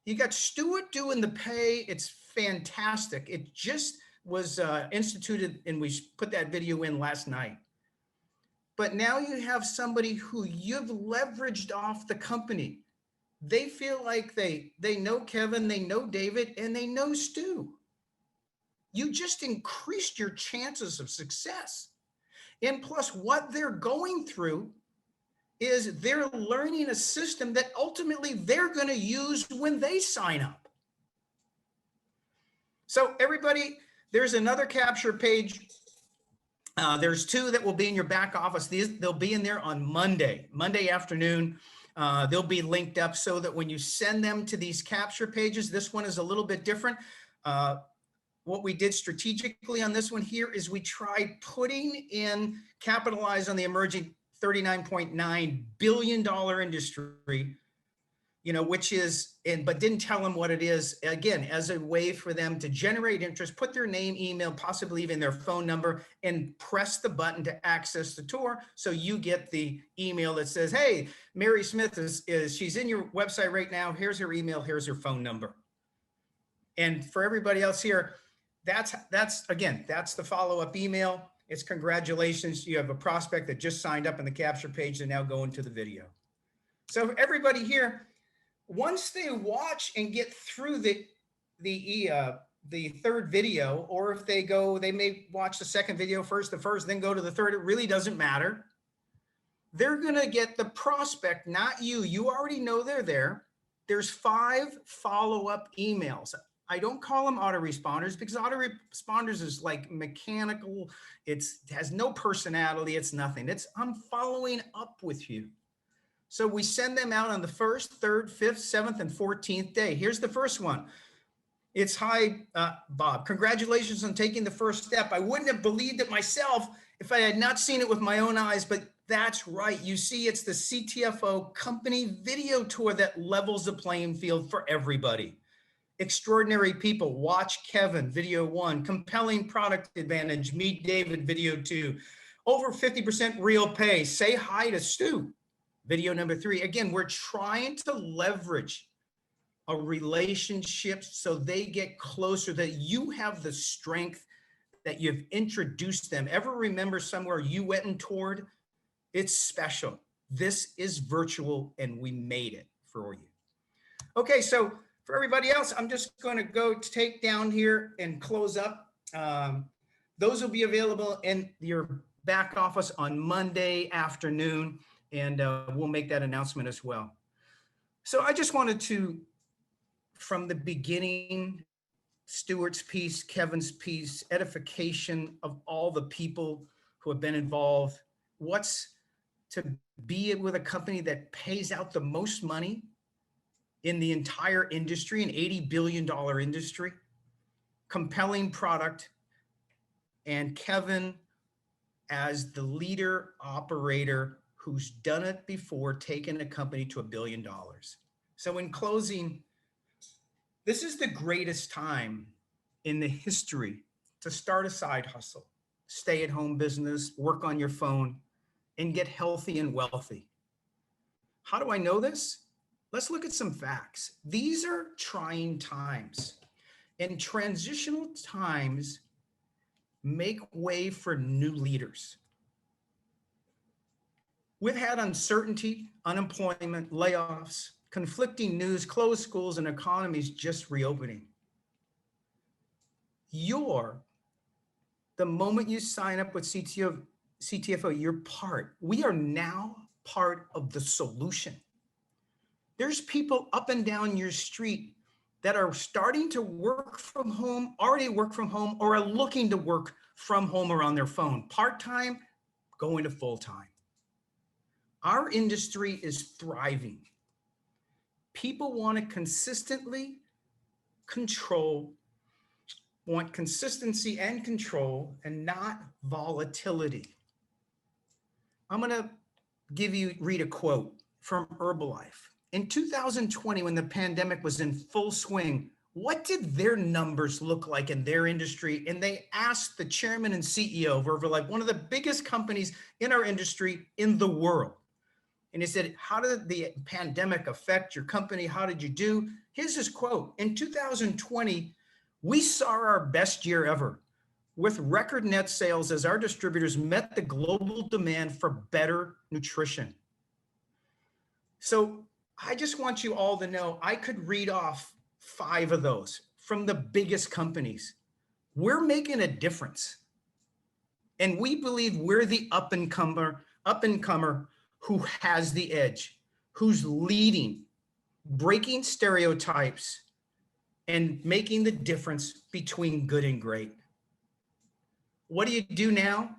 You got Stuart doing the pay. It's fantastic. It just was instituted, and we put that video in last night. But now you have somebody who you've leveraged off the company. They feel like they know Kevin, they know David, and they know Stu. You just increased your chances of success. And plus, what they're going through is they're learning a system that ultimately they're going to use when they sign up. So everybody, there's another capture page. There's two that will be in your back office. They'll be in there on Monday afternoon. They'll be linked up so that when you send them to these capture pages, this one is a little bit different. What we did strategically on this one here is we tried putting in, capitalize on the emerging $39.9 billion industry, which is, but didn't tell them what it is, again, as a way for them to generate interest, put their name, email, possibly even their phone number, and press the button to access the tour. So you get the email that says, hey, Mary Smith she's in your website right now. Here's her email, here's her phone number. And for everybody else here, that's the follow-up email. It's congratulations. You have a prospect that just signed up in the capture page and now go into the video. So everybody here, once they watch and get through the third video, or if they may watch the second video first, then go to the third, it really doesn't matter. They're going to get the prospect, not you. You already know they're there. There's 5 follow-up emails. I don't call them autoresponders, because autoresponders is like mechanical. It has no personality. It's nothing. I'm following up with you. So we send them out on the 1st, 3rd, 5th, 7th, and 14th day. Here's the first one. It's, hi, Bob. Congratulations on taking the first step. I wouldn't have believed it myself if I had not seen it with my own eyes, but that's right. You see, it's the CTFO company video tour that levels the playing field for everybody. Extraordinary people. Watch Kevin, video 1. Compelling product advantage. Meet David, video 2. Over 50% real pay. Say hi to Stu, video number 3. Again, we're trying to leverage a relationship so they get closer, that you have the strength, that you've introduced them. Ever remember somewhere you went and toured? It's special. This is virtual, and we made it for you. Okay, so for everybody else, I'm just going to go take down here and close up. Those will be available in your back office on Monday afternoon, and we'll make that announcement as well. So I just wanted to, from the beginning, Stuart's piece, Kevin's piece, edification of all the people who have been involved. What's to be with a company that pays out the most money in the entire industry, an $80 billion industry, compelling product, and Kevin as the leader operator who's done it before, taken a company to $1 billion. So in closing, this is the greatest time in the history to start a side hustle, stay-at-home business, work on your phone, and get healthy and wealthy. How do I know this? Let's look at some facts. These are trying times, and transitional times make way for new leaders. We've had uncertainty, unemployment, layoffs, conflicting news, closed schools, and economies just reopening. The moment you sign up with CTFO, you're part. We are now part of the solution. There's people up and down your street that are starting to work from home, already work from home, or are looking to work from home or on their phone. Part-time, going to full-time. Our industry is thriving. People want to consistently want consistency and control and not volatility. I'm going to read a quote from Herbalife. In 2020, when the pandemic was in full swing, what did their numbers look like in their industry? And they asked the chairman and CEO of Herbalife, one of the biggest companies in our industry in the world. And he said, how did the pandemic affect your company? How did you do? Here's his quote. In 2020, we saw our best year ever with record net sales as our distributors met the global demand for better nutrition. So I just want you all to know, I could read off 5 of those from the biggest companies. We're making a difference. And we believe we're the up and comer who has the edge, who's leading, breaking stereotypes, and making the difference between good and great. What do you do now?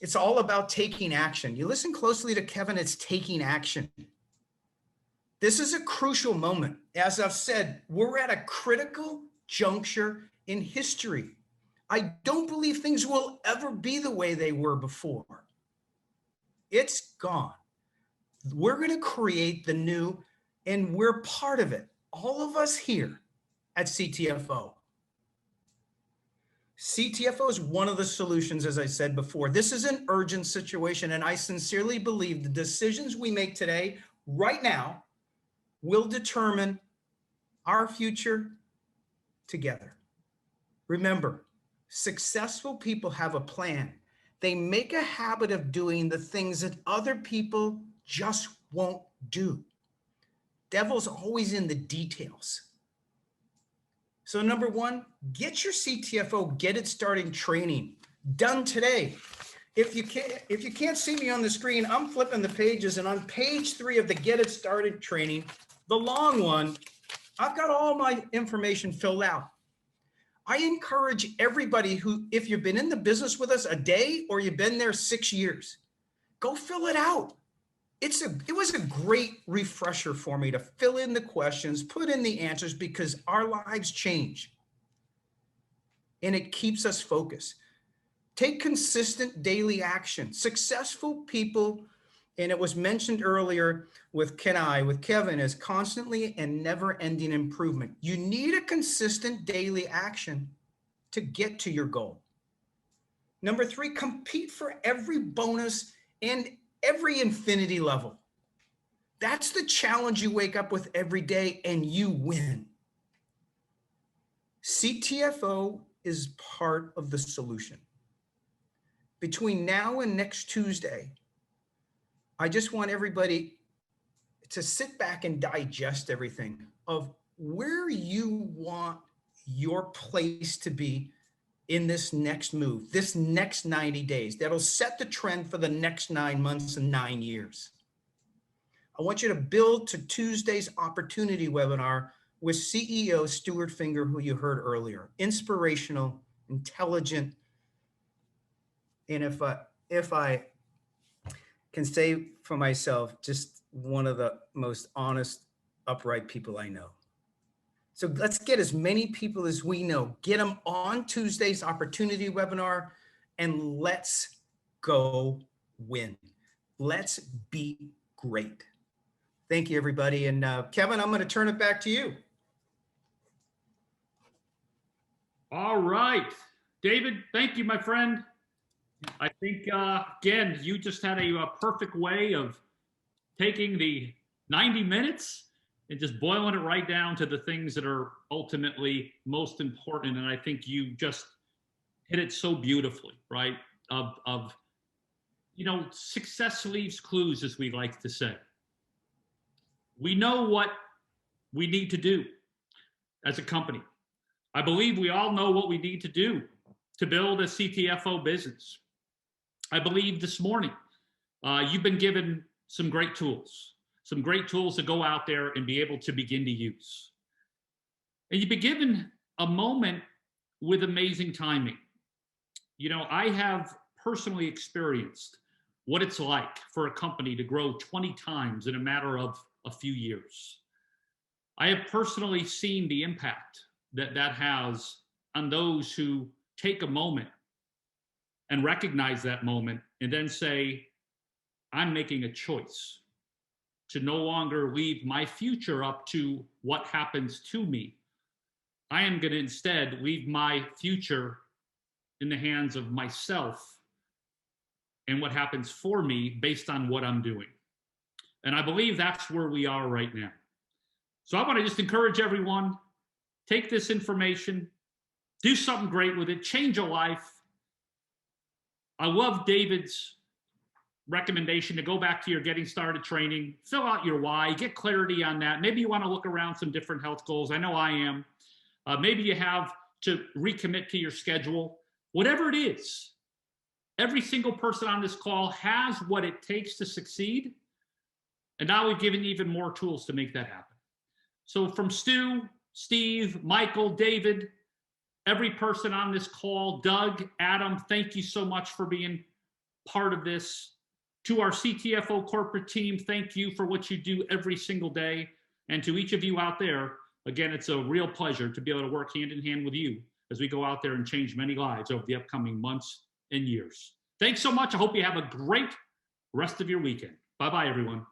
It's all about taking action. You listen closely to Kevin, it's taking action. This is a crucial moment. As I've said, we're at a critical juncture in history. I don't believe things will ever be the way they were before. It's gone. We're going to create the new, and we're part of it. All of us here at CTFO. CTFO is one of the solutions, as I said before. This is an urgent situation, and I sincerely believe the decisions we make today, right now, will determine our future together. Remember, successful people have a plan. They make a habit of doing the things that other people just won't do. Devil's always in the details. So number 1, get your CTFO Get It Started training done today. If you can't see me on the screen, I'm flipping the pages, and on page 3 of the Get It Started training, the long one, I've got all my information filled out. I encourage everybody who, if you've been in the business with us a day or you've been there 6 years, go fill it out. It was a great refresher for me to fill in the questions, put in the answers, because our lives change and it keeps us focused. Take consistent daily action. Successful people, and it was mentioned earlier with Kevin, is constantly and never-ending improvement. You need a consistent daily action to get to your goal. Number 3, compete for every bonus and every infinity level. That's the challenge you wake up with every day, and you win. CTFO is part of the solution. Between now and next Tuesday, I just want everybody to sit back and digest everything of where you want your place to be in this next move, this next 90 days. That'll set the trend for the next 9 months and 9 years. I want you to build to Tuesday's opportunity webinar with CEO Stuart Finger, who you heard earlier. Inspirational, intelligent, and if I can say for myself, just one of the most honest, upright people I know. So let's get as many people as we know, get them on Tuesday's opportunity webinar, and let's go win. Let's be great. Thank you, everybody. And Kevin, I'm going to turn it back to you. All right. David, thank you, my friend. I think, again, you just had a perfect way of taking the 90 minutes and just boiling it right down to the things that are ultimately most important. And I think you just hit it so beautifully, right? Success leaves clues, as we like to say. We know what we need to do as a company. I believe we all know what we need to do to build a CTFO business. I believe this morning you've been given some great tools to go out there and be able to begin to use. And you've been given a moment with amazing timing. I have personally experienced what it's like for a company to grow 20 times in a matter of a few years. I have personally seen the impact that that has on those who take a moment and recognize that moment and then say, I'm making a choice to no longer leave my future up to what happens to me. I am going to instead leave my future in the hands of myself and what happens for me based on what I'm doing. And I believe that's where we are right now. So I want to just encourage everyone, take this information, do something great with it, change a life. I love David's recommendation to go back to your getting started training, fill out your why, get clarity on that. Maybe you want to look around some different health goals. I know I am. Maybe you have to recommit to your schedule. Whatever it is, every single person on this call has what it takes to succeed. And now we've given even more tools to make that happen. So from Stu, Steve, Michael, David, every person on this call, Doug, Adam, thank you so much for being part of this. To our CTFO corporate team, thank you for what you do every single day. And to each of you out there, again, it's a real pleasure to be able to work hand in hand with you as we go out there and change many lives over the upcoming months and years. Thanks so much. I hope you have a great rest of your weekend. Bye-bye, everyone.